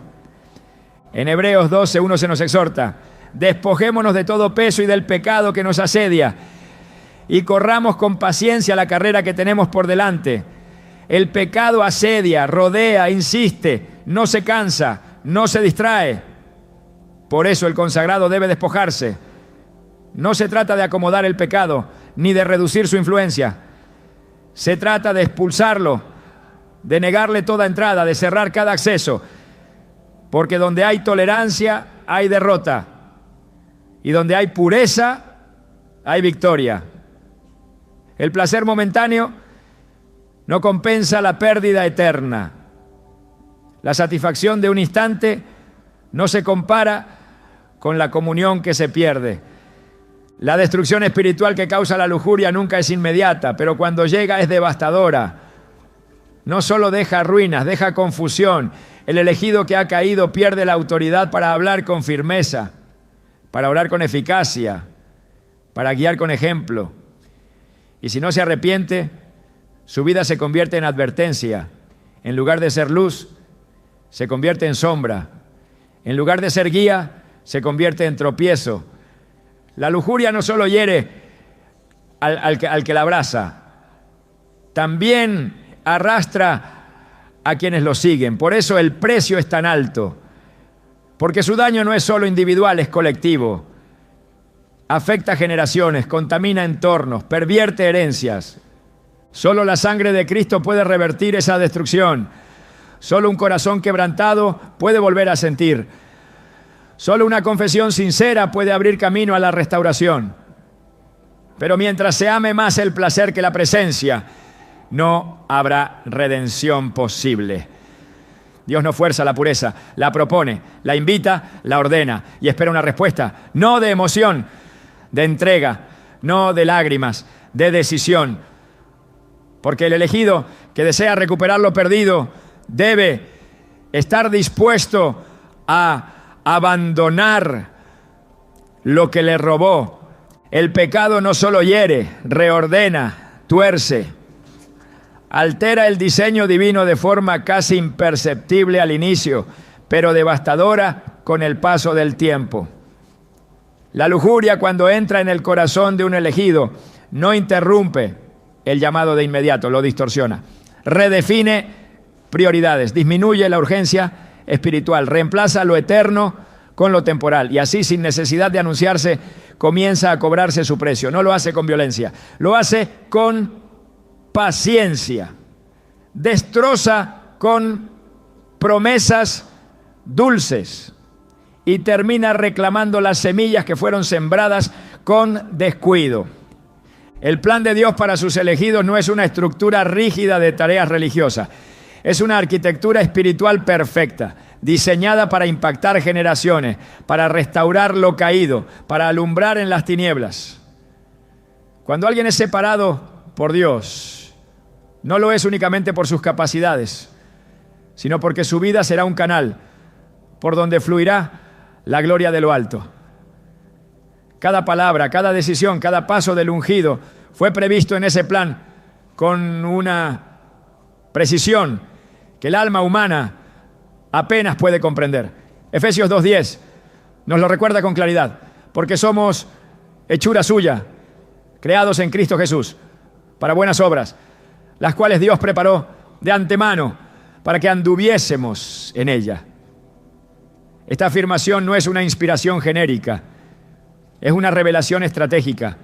En Hebreos 12:1 se nos exhorta: despojémonos de todo peso y del pecado que nos asedia y corramos con paciencia la carrera que tenemos por delante. El pecado asedia, rodea, insiste, no se cansa, no se distrae. Por eso el consagrado debe despojarse. No se trata de acomodar el pecado, ni de reducir su influencia. Se trata de expulsarlo, de negarle toda entrada, de cerrar cada acceso. Porque donde hay tolerancia, hay derrota. Y donde hay pureza, hay victoria. El placer momentáneo no compensa la pérdida eterna. La satisfacción de un instante no se compara con la comunión que se pierde. La destrucción espiritual que causa la lujuria nunca es inmediata, pero cuando llega es devastadora. No solo deja ruinas, deja confusión. El elegido que ha caído pierde la autoridad para hablar con firmeza, para orar con eficacia, para guiar con ejemplo. Y si no se arrepiente, su vida se convierte en advertencia. En lugar de ser luz, se convierte en sombra. En lugar de ser guía, se convierte en tropiezo. La lujuria no solo hiere al que la abraza, también arrastra a quienes lo siguen. Por eso el precio es tan alto, porque su daño no es solo individual, es colectivo. Afecta generaciones, contamina entornos, pervierte herencias. Solo la sangre de Cristo puede revertir esa destrucción. Solo un corazón quebrantado puede volver a sentir. Solo una confesión sincera puede abrir camino a la restauración. Pero mientras se ame más el placer que la presencia, no habrá redención posible. Dios no fuerza la pureza, la propone, la invita, la ordena y espera una respuesta, no de emoción, de entrega, no de lágrimas, de decisión. Porque el elegido que desea recuperar lo perdido debe estar dispuesto a abandonar lo que le robó. El pecado no solo hiere, reordena, tuerce, altera el diseño divino de forma casi imperceptible al inicio, pero devastadora con el paso del tiempo. La lujuria, cuando entra en el corazón de un elegido, no interrumpe el llamado de inmediato, lo distorsiona. Redefine prioridades, disminuye la urgencia espiritual, reemplaza lo eterno con lo temporal y así, sin necesidad de anunciarse, comienza a cobrarse su precio. No lo hace con violencia, lo hace con paciencia. Destroza con promesas dulces y termina reclamando las semillas que fueron sembradas con descuido. El plan de Dios para sus elegidos no es una estructura rígida de tareas religiosas. Es una arquitectura espiritual perfecta, diseñada para impactar generaciones, para restaurar lo caído, para alumbrar en las tinieblas. Cuando alguien es separado por Dios, no lo es únicamente por sus capacidades, sino porque su vida será un canal por donde fluirá la gloria de lo alto. Cada palabra, cada decisión, cada paso del ungido fue previsto en ese plan con una precisión que el alma humana apenas puede comprender. Efesios 2:10 nos lo recuerda con claridad, porque somos hechura suya, creados en Cristo Jesús, para buenas obras, las cuales Dios preparó de antemano para que anduviésemos en ella. Esta afirmación no es una inspiración genérica, es una revelación estratégica.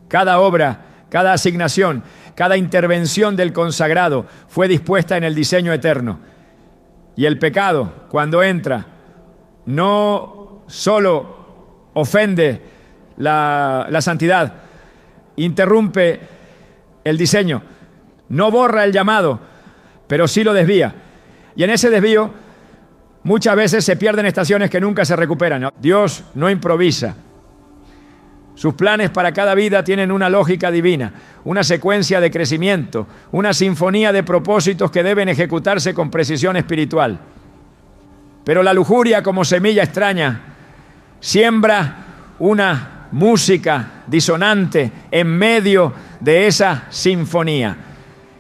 Cada obra, cada asignación, cada intervención del consagrado fue dispuesta en el diseño eterno. Y el pecado, cuando entra, no solo ofende la santidad, interrumpe el diseño, no borra el llamado, pero sí lo desvía. Y en ese desvío muchas veces se pierden estaciones que nunca se recuperan. Dios no improvisa. Sus planes para cada vida tienen una lógica divina, una secuencia de crecimiento, una sinfonía de propósitos que deben ejecutarse con precisión espiritual. Pero la lujuria, como semilla extraña, siembra una música disonante en medio de esa sinfonía.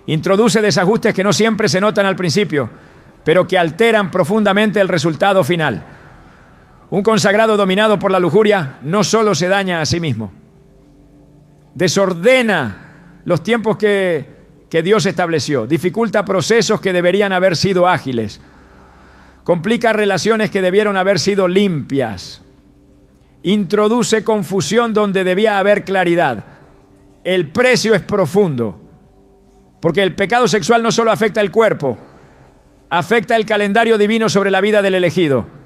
Introduce desajustes que no siempre se notan al principio, pero que alteran profundamente el resultado final. Un consagrado dominado por la lujuria no solo se daña a sí mismo, desordena los tiempos que Dios estableció, dificulta procesos que deberían haber sido ágiles, complica relaciones que debieron haber sido limpias, introduce confusión donde debía haber claridad. El precio es profundo, porque el pecado sexual no solo afecta el cuerpo, afecta el calendario divino sobre la vida del elegido.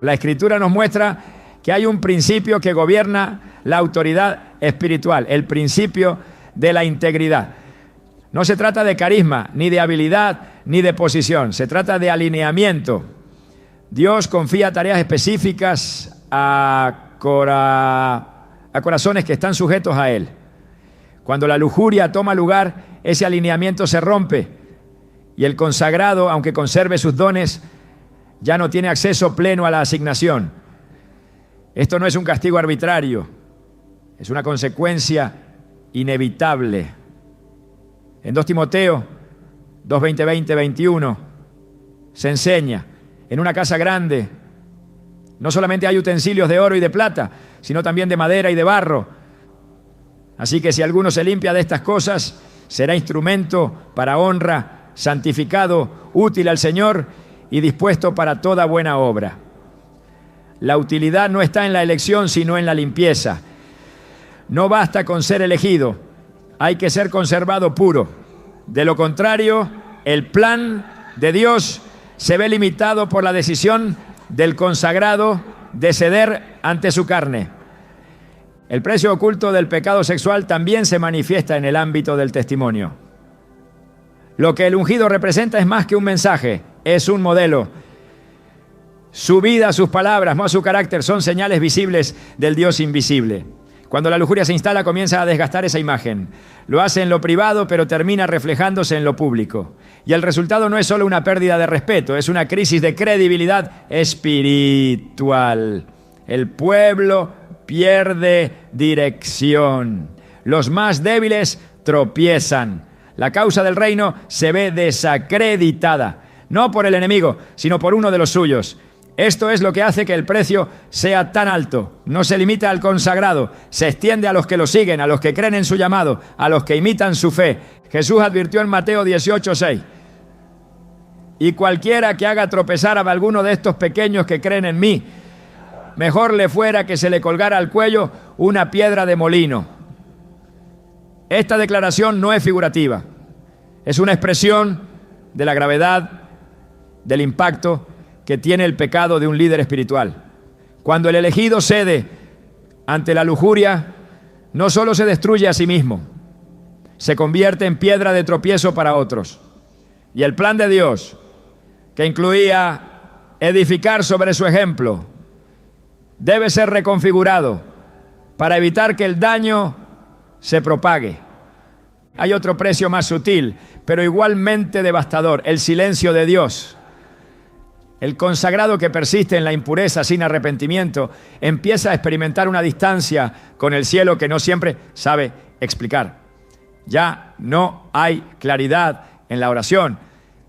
La Escritura nos muestra que hay un principio que gobierna la autoridad espiritual, el principio de la integridad. No se trata de carisma, ni de habilidad, ni de posición. Se trata de alineamiento. Dios confía tareas específicas a corazones que están sujetos a Él. Cuando la lujuria toma lugar, ese alineamiento se rompe y el consagrado, aunque conserve sus dones, ya no tiene acceso pleno a la asignación. Esto no es un castigo arbitrario, es una consecuencia inevitable. En 2 Timoteo 2:20-21 se enseña: en una casa grande no solamente hay utensilios de oro y de plata, sino también de madera y de barro. Así que si alguno se limpia de estas cosas, será instrumento para honra, santificado, útil al Señor y dispuesto para toda buena obra. La utilidad no está en la elección, sino en la limpieza. No basta con ser elegido, hay que ser conservado puro. De lo contrario, el plan de Dios se ve limitado por la decisión del consagrado de ceder ante su carne. El precio oculto del pecado sexual también se manifiesta en el ámbito del testimonio. Lo que el ungido representa es más que un mensaje, es un modelo. Su vida, sus palabras, más su carácter son señales visibles del Dios invisible. Cuando la lujuria se instala, comienza a desgastar esa imagen. Lo hace en lo privado, pero termina reflejándose en lo público. Y el resultado no es solo una pérdida de respeto, es una crisis de credibilidad espiritual. El pueblo pierde dirección. Los más débiles tropiezan. La causa del reino se ve desacreditada, no por el enemigo, sino por uno de los suyos. Esto es lo que hace que el precio sea tan alto. No se limita al consagrado, se extiende a los que lo siguen, a los que creen en su llamado, a los que imitan su fe. Jesús advirtió en Mateo 18:6: y cualquiera que haga tropezar a alguno de estos pequeños que creen en mí, mejor le fuera que se le colgara al cuello una piedra de molino. Esta declaración no es figurativa, es una expresión de la gravedad, del impacto que tiene el pecado de un líder espiritual. Cuando el elegido cede ante la lujuria, no solo se destruye a sí mismo, se convierte en piedra de tropiezo para otros. Y el plan de Dios, que incluía edificar sobre su ejemplo, debe ser reconfigurado para evitar que el daño se propague. Hay otro precio más sutil, pero igualmente devastador: el silencio de Dios. El consagrado que persiste en la impureza sin arrepentimiento empieza a experimentar una distancia con el cielo que no siempre sabe explicar. Ya no hay claridad en la oración,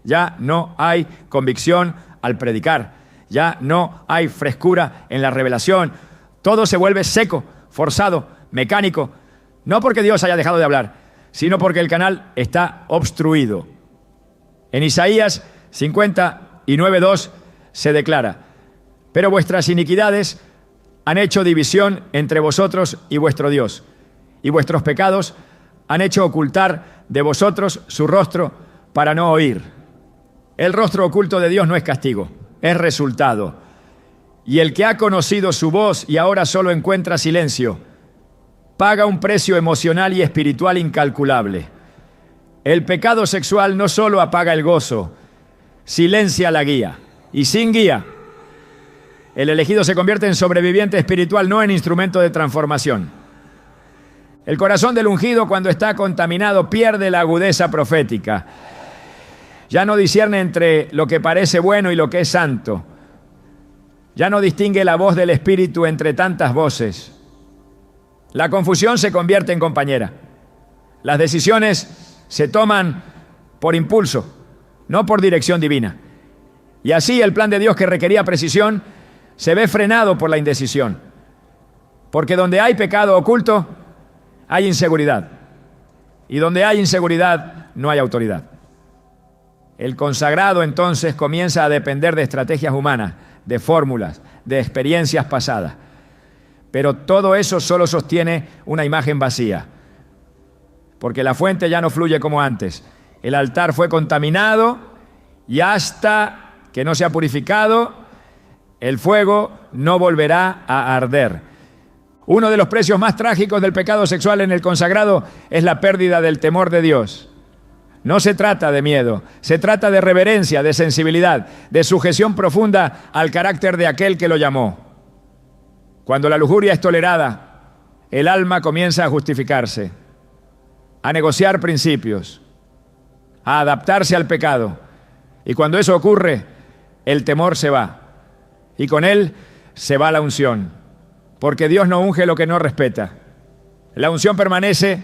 ya no hay convicción al predicar, ya no hay frescura en la revelación. Todo se vuelve seco, forzado, mecánico, no porque Dios haya dejado de hablar, sino porque el canal está obstruido. En Isaías 59:2 se declara: pero vuestras iniquidades han hecho división entre vosotros y vuestro Dios, y vuestros pecados han hecho ocultar de vosotros su rostro para no oír. El rostro oculto de Dios no es castigo, es resultado. Y el que ha conocido su voz y ahora solo encuentra silencio, paga un precio emocional y espiritual incalculable. El pecado sexual no solo apaga el gozo, silencia la guía. Y sin guía, el elegido se convierte en sobreviviente espiritual, no en instrumento de transformación. El corazón del ungido, cuando está contaminado, pierde la agudeza profética. Ya no discierne entre lo que parece bueno y lo que es santo. Ya no distingue la voz del Espíritu entre tantas voces. La confusión se convierte en compañera. Las decisiones se toman por impulso, no por dirección divina. Y así el plan de Dios, que requería precisión, se ve frenado por la indecisión. Porque donde hay pecado oculto, hay inseguridad. Y donde hay inseguridad, no hay autoridad. El consagrado entonces comienza a depender de estrategias humanas, de fórmulas, de experiencias pasadas. Pero todo eso solo sostiene una imagen vacía, porque la fuente ya no fluye como antes. El altar fue contaminado y hasta que no se ha purificado, el fuego no volverá a arder. Uno de los precios más trágicos del pecado sexual en el consagrado es la pérdida del temor de Dios. No se trata de miedo, se trata de reverencia, de sensibilidad, de sujeción profunda al carácter de aquel que lo llamó. Cuando la lujuria es tolerada, el alma comienza a justificarse, a negociar principios, a adaptarse al pecado. Y cuando eso ocurre, el temor se va, y con él se va la unción, porque Dios no unge lo que no respeta. La unción permanece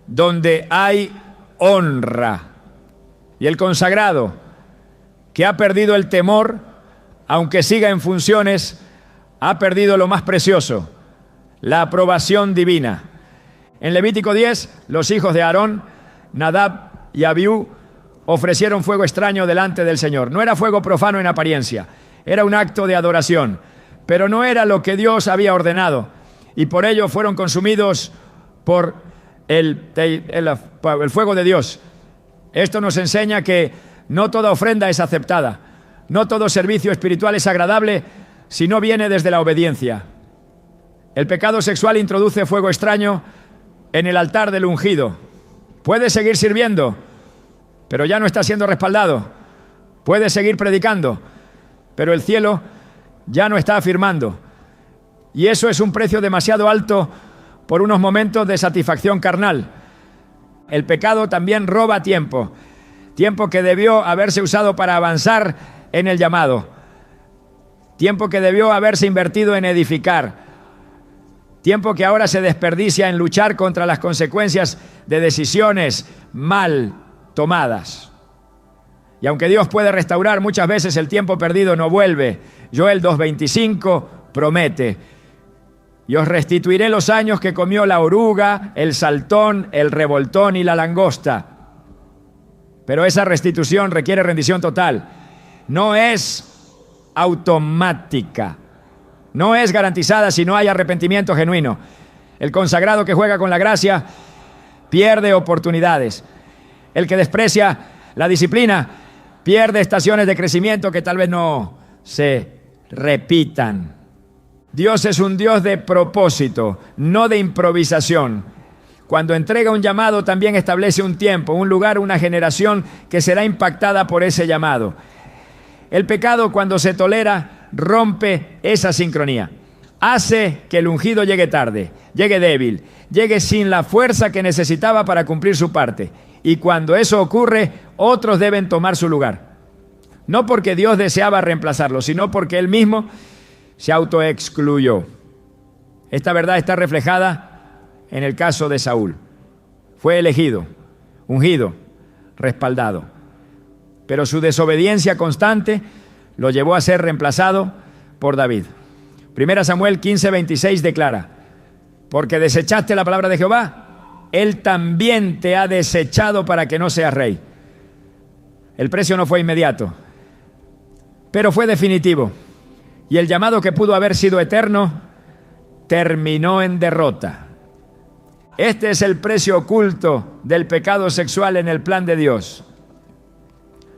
donde hay honra. Y el consagrado, que ha perdido el temor, aunque siga en funciones, ha perdido lo más precioso: la aprobación divina. En Levítico 10, los hijos de Aarón, Nadab y Abiú, ofrecieron fuego extraño delante del Señor. No era fuego profano en apariencia, era un acto de adoración, pero no era lo que Dios había ordenado, y por ello fueron consumidos por el fuego de Dios. Esto nos enseña que no toda ofrenda es aceptada, no todo servicio espiritual es agradable si no viene desde la obediencia. El pecado sexual introduce fuego extraño en el altar del ungido. Puede seguir sirviendo, pero ya no está siendo respaldado. Puede seguir predicando, pero el cielo ya no está afirmando. Y eso es un precio demasiado alto por unos momentos de satisfacción carnal. El pecado también roba tiempo, tiempo que debió haberse usado para avanzar en el llamado, tiempo que debió haberse invertido en edificar, tiempo que ahora se desperdicia en luchar contra las consecuencias de decisiones mal tomadas. Y aunque Dios puede restaurar, muchas veces el tiempo perdido no vuelve. Joel 2:25 promete: y os restituiré los años que comió la oruga, el saltón, el revoltón y la langosta. Pero esa restitución requiere rendición total. No es automática, no es garantizada si no hay arrepentimiento genuino. El consagrado que juega con la gracia pierde oportunidades. El que desprecia la disciplina pierde estaciones de crecimiento que tal vez no se repitan. Dios es un Dios de propósito, no de improvisación. Cuando entrega un llamado, también establece un tiempo, un lugar, una generación que será impactada por ese llamado. El pecado, cuando se tolera, rompe esa sincronía. Hace que el ungido llegue tarde, llegue débil, llegue sin la fuerza que necesitaba para cumplir su parte. Y cuando eso ocurre, otros deben tomar su lugar. No porque Dios deseaba reemplazarlo, sino porque Él mismo se autoexcluyó. Esta verdad está reflejada en el caso de Saúl. Fue elegido, ungido, respaldado. Pero su desobediencia constante lo llevó a ser reemplazado por David. 1 Samuel 15:26 declara: porque desechaste la palabra de Jehová, Él también te ha desechado para que no seas rey. El precio no fue inmediato, pero fue definitivo. Y el llamado que pudo haber sido eterno, terminó en derrota. Este es el precio oculto del pecado sexual en el plan de Dios.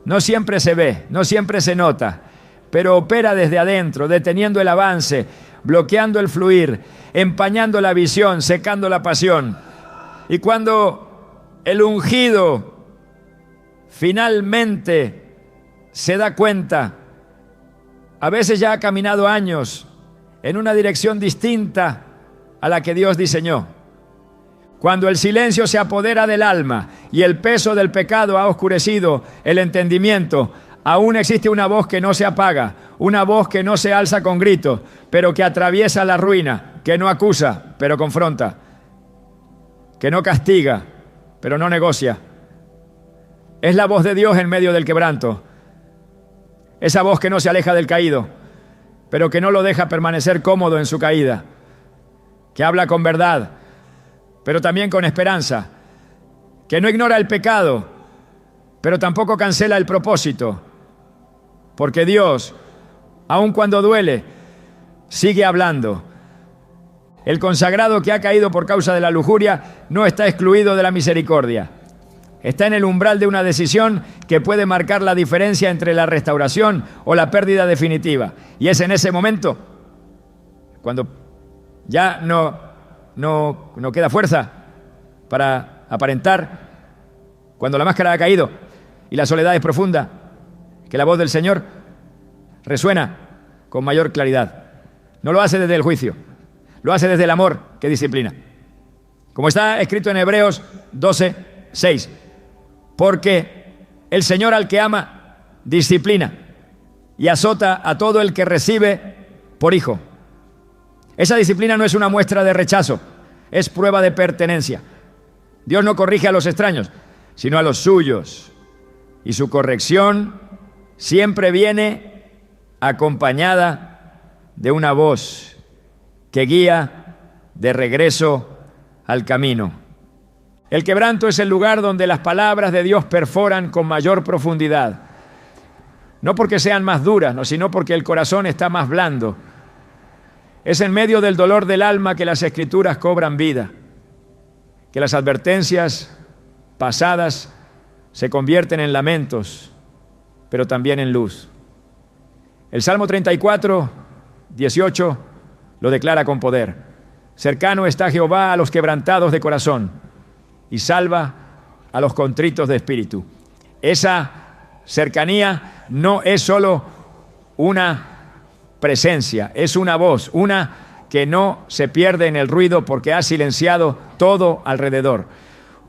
No siempre se ve, no siempre se nota, pero opera desde adentro, deteniendo el avance, bloqueando el fluir, empañando la visión, secando la pasión. Y cuando el ungido finalmente se da cuenta, a veces ya ha caminado años en una dirección distinta a la que Dios diseñó. Cuando el silencio se apodera del alma y el peso del pecado ha oscurecido el entendimiento, aún existe una voz que no se apaga, una voz que no se alza con gritos, pero que atraviesa la ruina, que no acusa, pero confronta, que no castiga, pero no negocia. Es la voz de Dios en medio del quebranto. Esa voz que no se aleja del caído, pero que no lo deja permanecer cómodo en su caída, que habla con verdad, pero también con esperanza, que no ignora el pecado, pero tampoco cancela el propósito, porque Dios, aun cuando duele, sigue hablando. El consagrado que ha caído por causa de la lujuria no está excluido de la misericordia. Está en el umbral de una decisión que puede marcar la diferencia entre la restauración o la pérdida definitiva. Y es en ese momento, cuando ya no queda fuerza para aparentar, cuando la máscara ha caído y la soledad es profunda, que la voz del Señor resuena con mayor claridad. No lo hace desde el juicio, lo hace desde el amor que disciplina. Como está escrito en Hebreos 12:6. Porque el Señor al que ama, disciplina y azota a todo el que recibe por hijo. Esa disciplina no es una muestra de rechazo, es prueba de pertenencia. Dios no corrige a los extraños, sino a los suyos. Y su corrección siempre viene acompañada de una voz que guía de regreso al camino. El quebranto es el lugar donde las palabras de Dios perforan con mayor profundidad. No porque sean más duras, no, sino porque el corazón está más blando. Es en medio del dolor del alma que las Escrituras cobran vida, que las advertencias pasadas se convierten en lamentos, pero también en luz. El Salmo 34:18 lo declara con poder. Cercano está Jehová a los quebrantados de corazón y salva a los contritos de espíritu. Esa cercanía no es solo una presencia, es una voz, una que no se pierde en el ruido porque ha silenciado todo alrededor.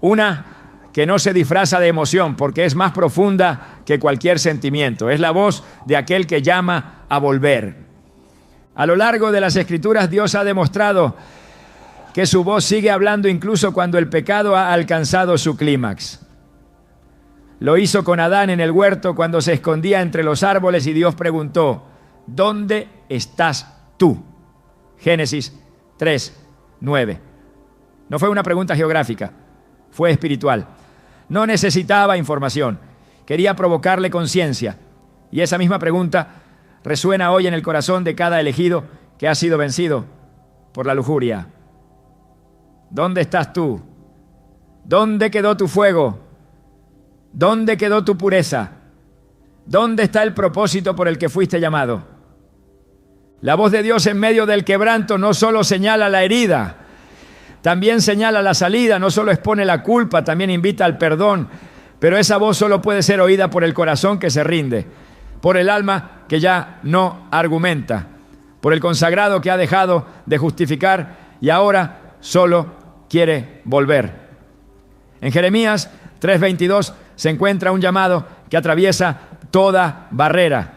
Una que no se disfraza de emoción porque es más profunda que cualquier sentimiento. Es la voz de aquel que llama a volver. A lo largo de las Escrituras, Dios ha demostrado que su voz sigue hablando incluso cuando el pecado ha alcanzado su clímax. Lo hizo con Adán en el huerto cuando se escondía entre los árboles y Dios preguntó: ¿dónde estás tú? Génesis 3:9. No fue una pregunta geográfica, fue espiritual. No necesitaba información, quería provocarle conciencia. Y esa misma pregunta resuena hoy en el corazón de cada elegido que ha sido vencido por la lujuria. ¿Dónde estás tú? ¿Dónde quedó tu fuego? ¿Dónde quedó tu pureza? ¿Dónde está el propósito por el que fuiste llamado? La voz de Dios en medio del quebranto no solo señala la herida, también señala la salida, no solo expone la culpa, también invita al perdón. Pero esa voz solo puede ser oída por el corazón que se rinde, por el alma que ya no argumenta, por el consagrado que ha dejado de justificar y ahora solo quiere volver. En Jeremías 3:22 se encuentra un llamado que atraviesa toda barrera.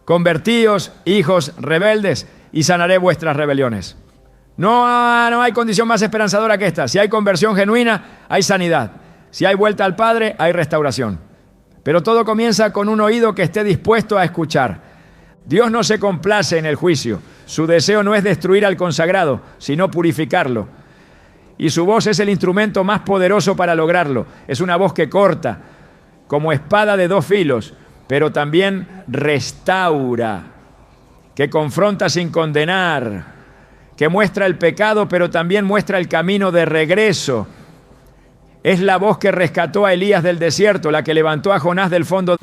Convertíos, hijos rebeldes, y sanaré vuestras rebeliones. No hay condición más esperanzadora que esta. Si hay conversión genuina, hay sanidad. Si hay vuelta al Padre, hay restauración. Pero todo comienza con un oído que esté dispuesto a escuchar. Dios no se complace en el juicio. Su deseo no es destruir al consagrado, sino purificarlo. Y su voz es el instrumento más poderoso para lograrlo. Es una voz que corta, como espada de dos filos, pero también restaura, que confronta sin condenar, que muestra el pecado, pero también muestra el camino de regreso. Es la voz que rescató a Elías del desierto, la que levantó a Jonás del fondo.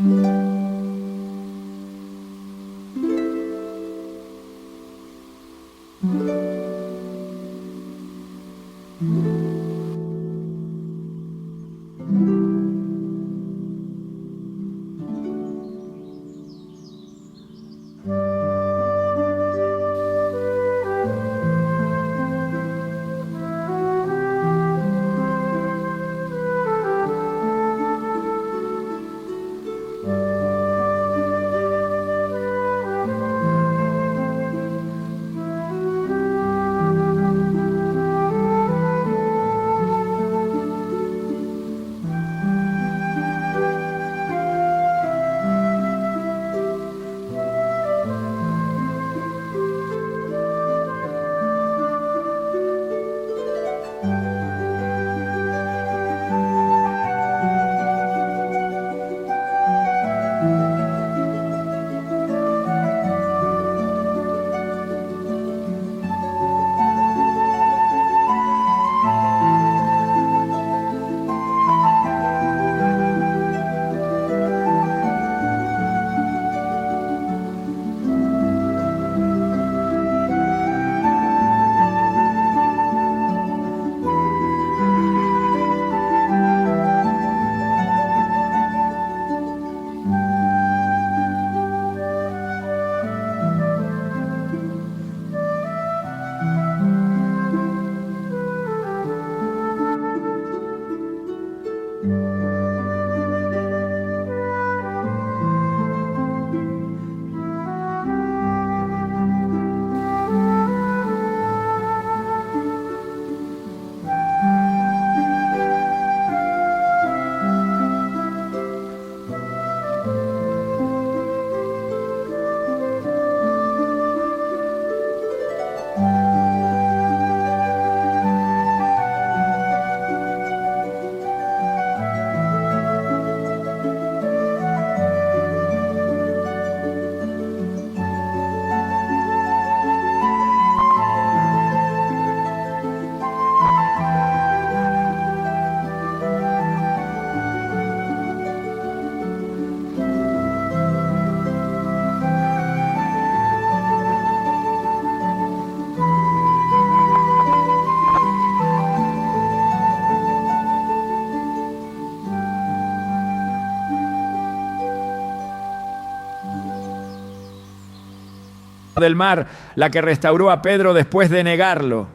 Del mar, la que restauró a Pedro después de negarlo.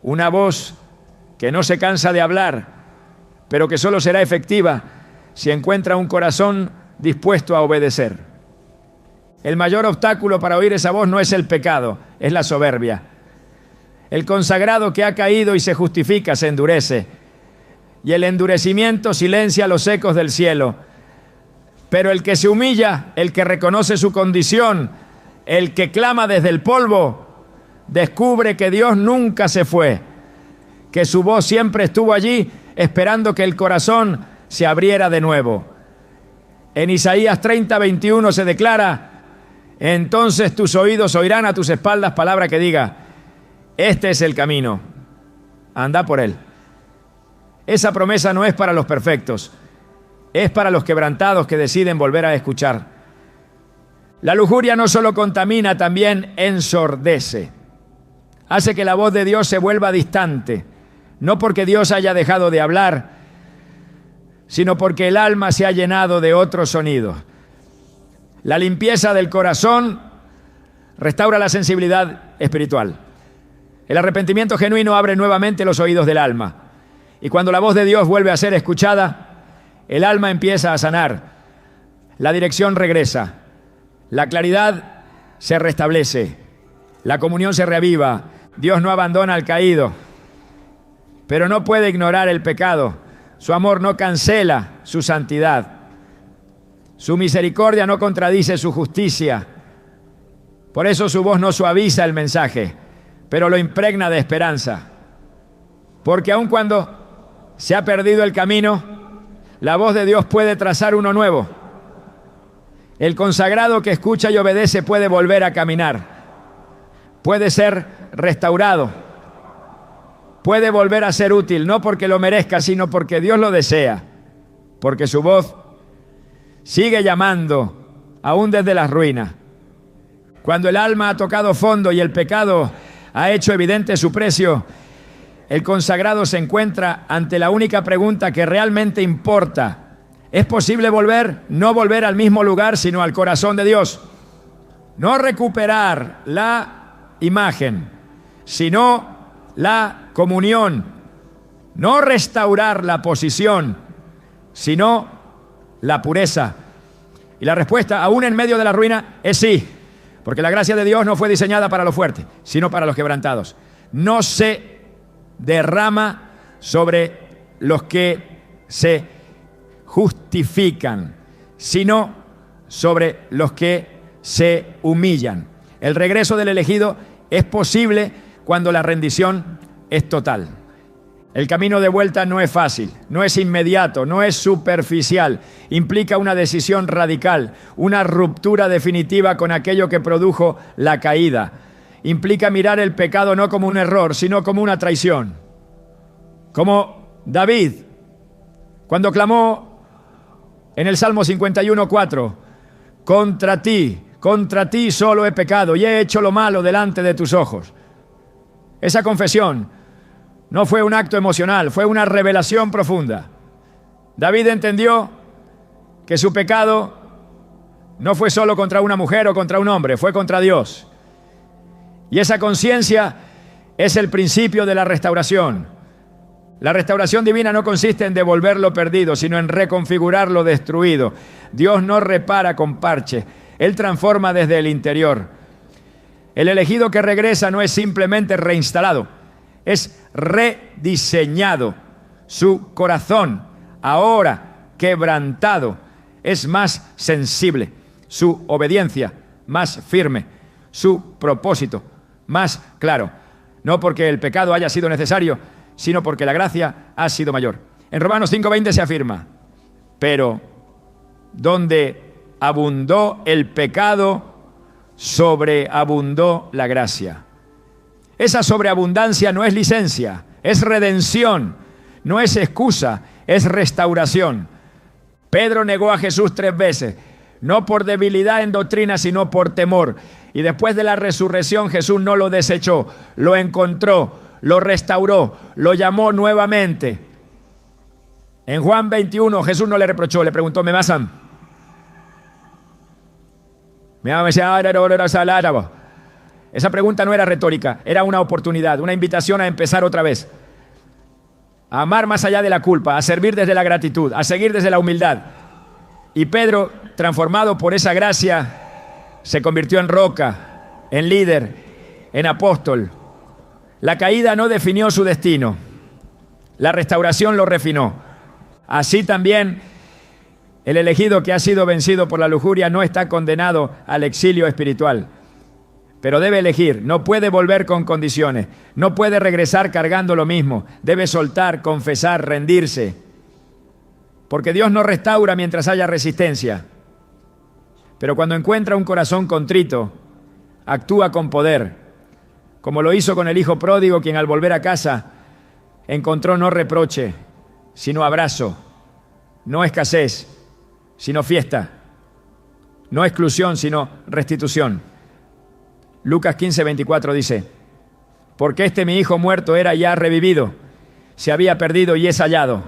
Una voz que no se cansa de hablar, pero que solo será efectiva si encuentra un corazón dispuesto a obedecer. El mayor obstáculo para oír esa voz no es el pecado, es la soberbia. El consagrado que ha caído y se justifica se endurece, y el endurecimiento silencia los ecos del cielo. Pero el que se humilla, el que reconoce su condición, el que clama desde el polvo, descubre que Dios nunca se fue, que su voz siempre estuvo allí esperando que el corazón se abriera de nuevo. En Isaías 30:21 se declara: entonces tus oídos oirán a tus espaldas palabra que diga: este es el camino, anda por él. Esa promesa no es para los perfectos, es para los quebrantados que deciden volver a escuchar. La lujuria no solo contamina, también ensordece. Hace que la voz de Dios se vuelva distante, no porque Dios haya dejado de hablar, sino porque el alma se ha llenado de otros sonidos. La limpieza del corazón restaura la sensibilidad espiritual. El arrepentimiento genuino abre nuevamente los oídos del alma. Y cuando la voz de Dios vuelve a ser escuchada, el alma empieza a sanar. La dirección regresa. La claridad se restablece. La comunión se reaviva. Dios no abandona al caído, pero no puede ignorar el pecado. Su amor no cancela su santidad. Su misericordia no contradice su justicia. Por eso su voz no suaviza el mensaje, pero lo impregna de esperanza. Porque aun cuando se ha perdido el camino, la voz de Dios puede trazar uno nuevo. El consagrado que escucha y obedece puede volver a caminar. Puede ser restaurado. Puede volver a ser útil, no porque lo merezca, sino porque Dios lo desea. Porque su voz sigue llamando, aún desde las ruinas. Cuando el alma ha tocado fondo y el pecado ha hecho evidente su precio, el consagrado se encuentra ante la única pregunta que realmente importa. ¿Es posible volver? No volver al mismo lugar, sino al corazón de Dios. No recuperar la imagen, sino la comunión. No restaurar la posición, sino la pureza. Y la respuesta, aún en medio de la ruina, es sí. Porque la gracia de Dios no fue diseñada para los fuertes, sino para los quebrantados. No se derrama sobre los que se justifican, sino sobre los que se humillan. El regreso del elegido es posible cuando la rendición es total. El camino de vuelta no es fácil, no es inmediato, no es superficial. Implica una decisión radical, una ruptura definitiva con aquello que produjo la caída. Implica mirar el pecado no como un error, sino como una traición. Como David, cuando clamó en el Salmo 51:4, contra ti solo he pecado y he hecho lo malo delante de tus ojos. Esa confesión no fue un acto emocional, fue una revelación profunda. David entendió que su pecado no fue solo contra una mujer o contra un hombre, fue contra Dios. Y esa conciencia es el principio de la restauración. La restauración divina no consiste en devolver lo perdido, sino en reconfigurar lo destruido. Dios no repara con parche, Él transforma desde el interior. El elegido que regresa no es simplemente reinstalado, es rediseñado. Su corazón, ahora quebrantado, es más sensible. Su obediencia, más firme. Su propósito, más claro. No porque el pecado haya sido necesario, sino porque la gracia ha sido mayor. En Romanos 5:20 se afirma: pero donde abundó el pecado, sobreabundó la gracia. Esa sobreabundancia no es licencia, es redención, no es excusa, es restauración. Pedro negó a Jesús 3 veces, no por debilidad en doctrina, sino por temor. Y después de la resurrección Jesús no lo desechó, lo encontró, lo restauró, lo llamó nuevamente. En Juan 21 Jesús no le reprochó, le preguntó: ¿me aman? Esa pregunta no era retórica, era una oportunidad, una invitación a empezar otra vez. A amar más allá de la culpa, a servir desde la gratitud, a seguir desde la humildad. Y Pedro, transformado por esa gracia, se convirtió en roca, en líder, en apóstol. La caída no definió su destino, la restauración lo refinó. Así también el elegido que ha sido vencido por la lujuria no está condenado al exilio espiritual, pero debe elegir, no puede volver con condiciones, no puede regresar cargando lo mismo, debe soltar, confesar, rendirse, porque Dios no restaura mientras haya resistencia, pero cuando encuentra un corazón contrito, actúa con poder, como lo hizo con el hijo pródigo, quien al volver a casa encontró no reproche, sino abrazo, no escasez, sino fiesta. No exclusión, sino restitución. Lucas 15:24 dice: porque este mi hijo muerto era ya revivido, se había perdido y es hallado.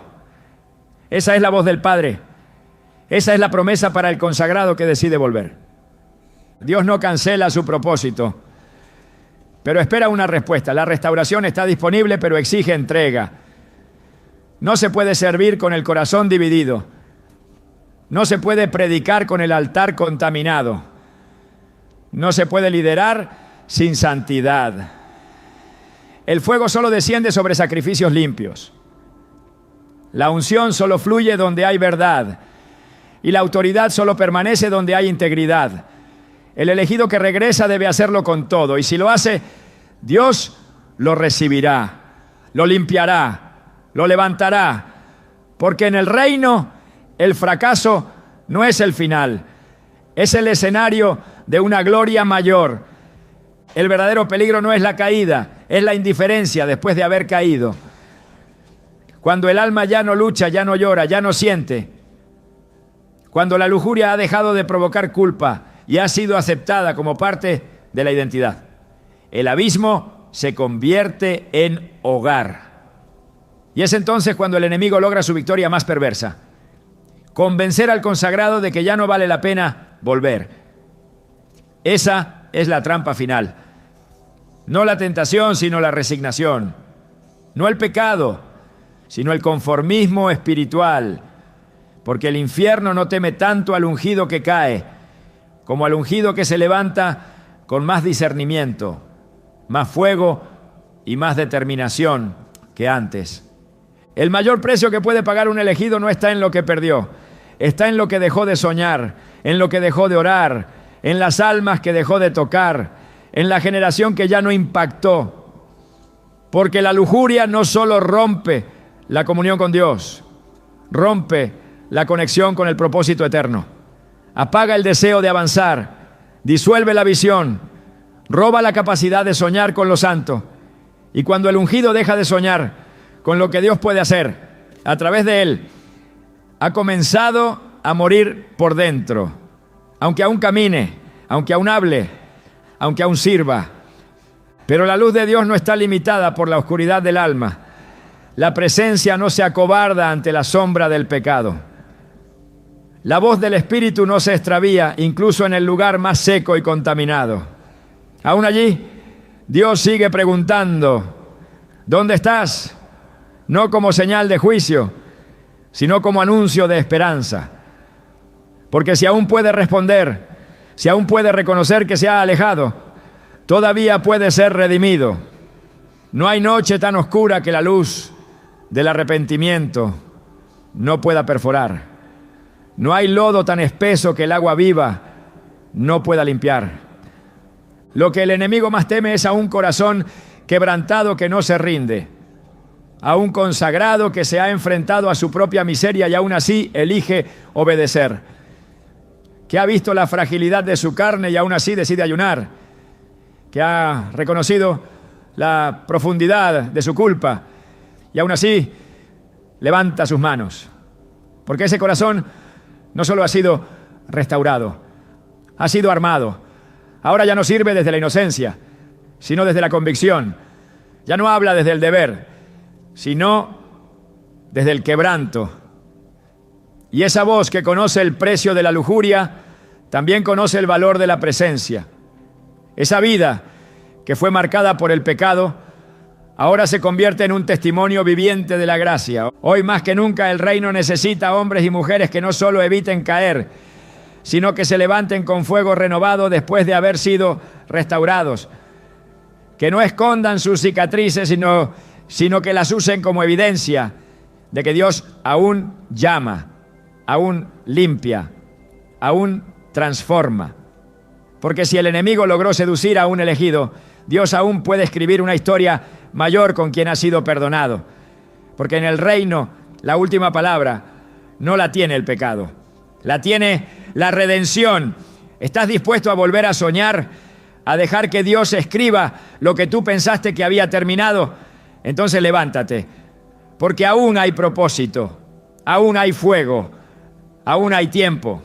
Esa es la voz del Padre. Esa es la promesa para el consagrado que decide volver. Dios no cancela su propósito, pero espera una respuesta. La restauración está disponible, pero exige entrega. No se puede servir con el corazón dividido. No se puede predicar con el altar contaminado. No se puede liderar sin santidad. El fuego solo desciende sobre sacrificios limpios. La unción solo fluye donde hay verdad. Y la autoridad solo permanece donde hay integridad. El elegido que regresa debe hacerlo con todo. Y si lo hace, Dios lo recibirá, lo limpiará, lo levantará. Porque en el reino el fracaso no es el final. Es el escenario de una gloria mayor. El verdadero peligro no es la caída, es la indiferencia después de haber caído. Cuando el alma ya no lucha, ya no llora, ya no siente. Cuando la lujuria ha dejado de provocar culpa y ha sido aceptada como parte de la identidad. El abismo se convierte en hogar. Y es entonces cuando el enemigo logra su victoria más perversa. Convencer al consagrado de que ya no vale la pena volver. Esa es la trampa final. No la tentación, sino la resignación. No el pecado, sino el conformismo espiritual. Porque el infierno no teme tanto al ungido que cae, como al ungido que se levanta con más discernimiento, más fuego y más determinación que antes. El mayor precio que puede pagar un elegido no está en lo que perdió, está en lo que dejó de soñar, en lo que dejó de orar, en las almas que dejó de tocar, en la generación que ya no impactó. Porque la lujuria no solo rompe la comunión con Dios, rompe la conexión con el propósito eterno. Apaga el deseo de avanzar, disuelve la visión, roba la capacidad de soñar con lo santo. Y cuando el ungido deja de soñar con lo que Dios puede hacer a través de él, ha comenzado a morir por dentro. Aunque aún camine, aunque aún hable, aunque aún sirva. Pero la luz de Dios no está limitada por la oscuridad del alma. La presencia no se acobarda ante la sombra del pecado. La voz del Espíritu no se extravía, incluso en el lugar más seco y contaminado. Aún allí, Dios sigue preguntando: ¿dónde estás? No como señal de juicio, sino como anuncio de esperanza. Porque si aún puede responder, si aún puede reconocer que se ha alejado, todavía puede ser redimido. No hay noche tan oscura que la luz del arrepentimiento no pueda perforar. No hay lodo tan espeso que el agua viva no pueda limpiar. Lo que el enemigo más teme es a un corazón quebrantado que no se rinde, a un consagrado que se ha enfrentado a su propia miseria y aún así elige obedecer, que ha visto la fragilidad de su carne y aún así decide ayunar, que ha reconocido la profundidad de su culpa y aún así levanta sus manos. Porque ese corazón no solo ha sido restaurado, ha sido armado. Ahora ya no sirve desde la inocencia, sino desde la convicción. Ya no habla desde el deber, sino desde el quebranto. Y esa voz que conoce el precio de la lujuria, también conoce el valor de la presencia. Esa vida que fue marcada por el pecado, ahora se convierte en un testimonio viviente de la gracia. Hoy más que nunca el reino necesita hombres y mujeres que no solo eviten caer, sino que se levanten con fuego renovado después de haber sido restaurados. Que no escondan sus cicatrices, sino que las usen como evidencia de que Dios aún llama, aún limpia, aún transforma. Porque si el enemigo logró seducir a un elegido, Dios aún puede escribir una historia mayor con quien ha sido perdonado. Porque en el reino la última palabra no la tiene el pecado, la tiene la redención. ¿Estás dispuesto a volver a soñar, a dejar que Dios escriba lo que tú pensaste que había terminado? Entonces levántate, porque aún hay propósito, aún hay fuego, aún hay tiempo.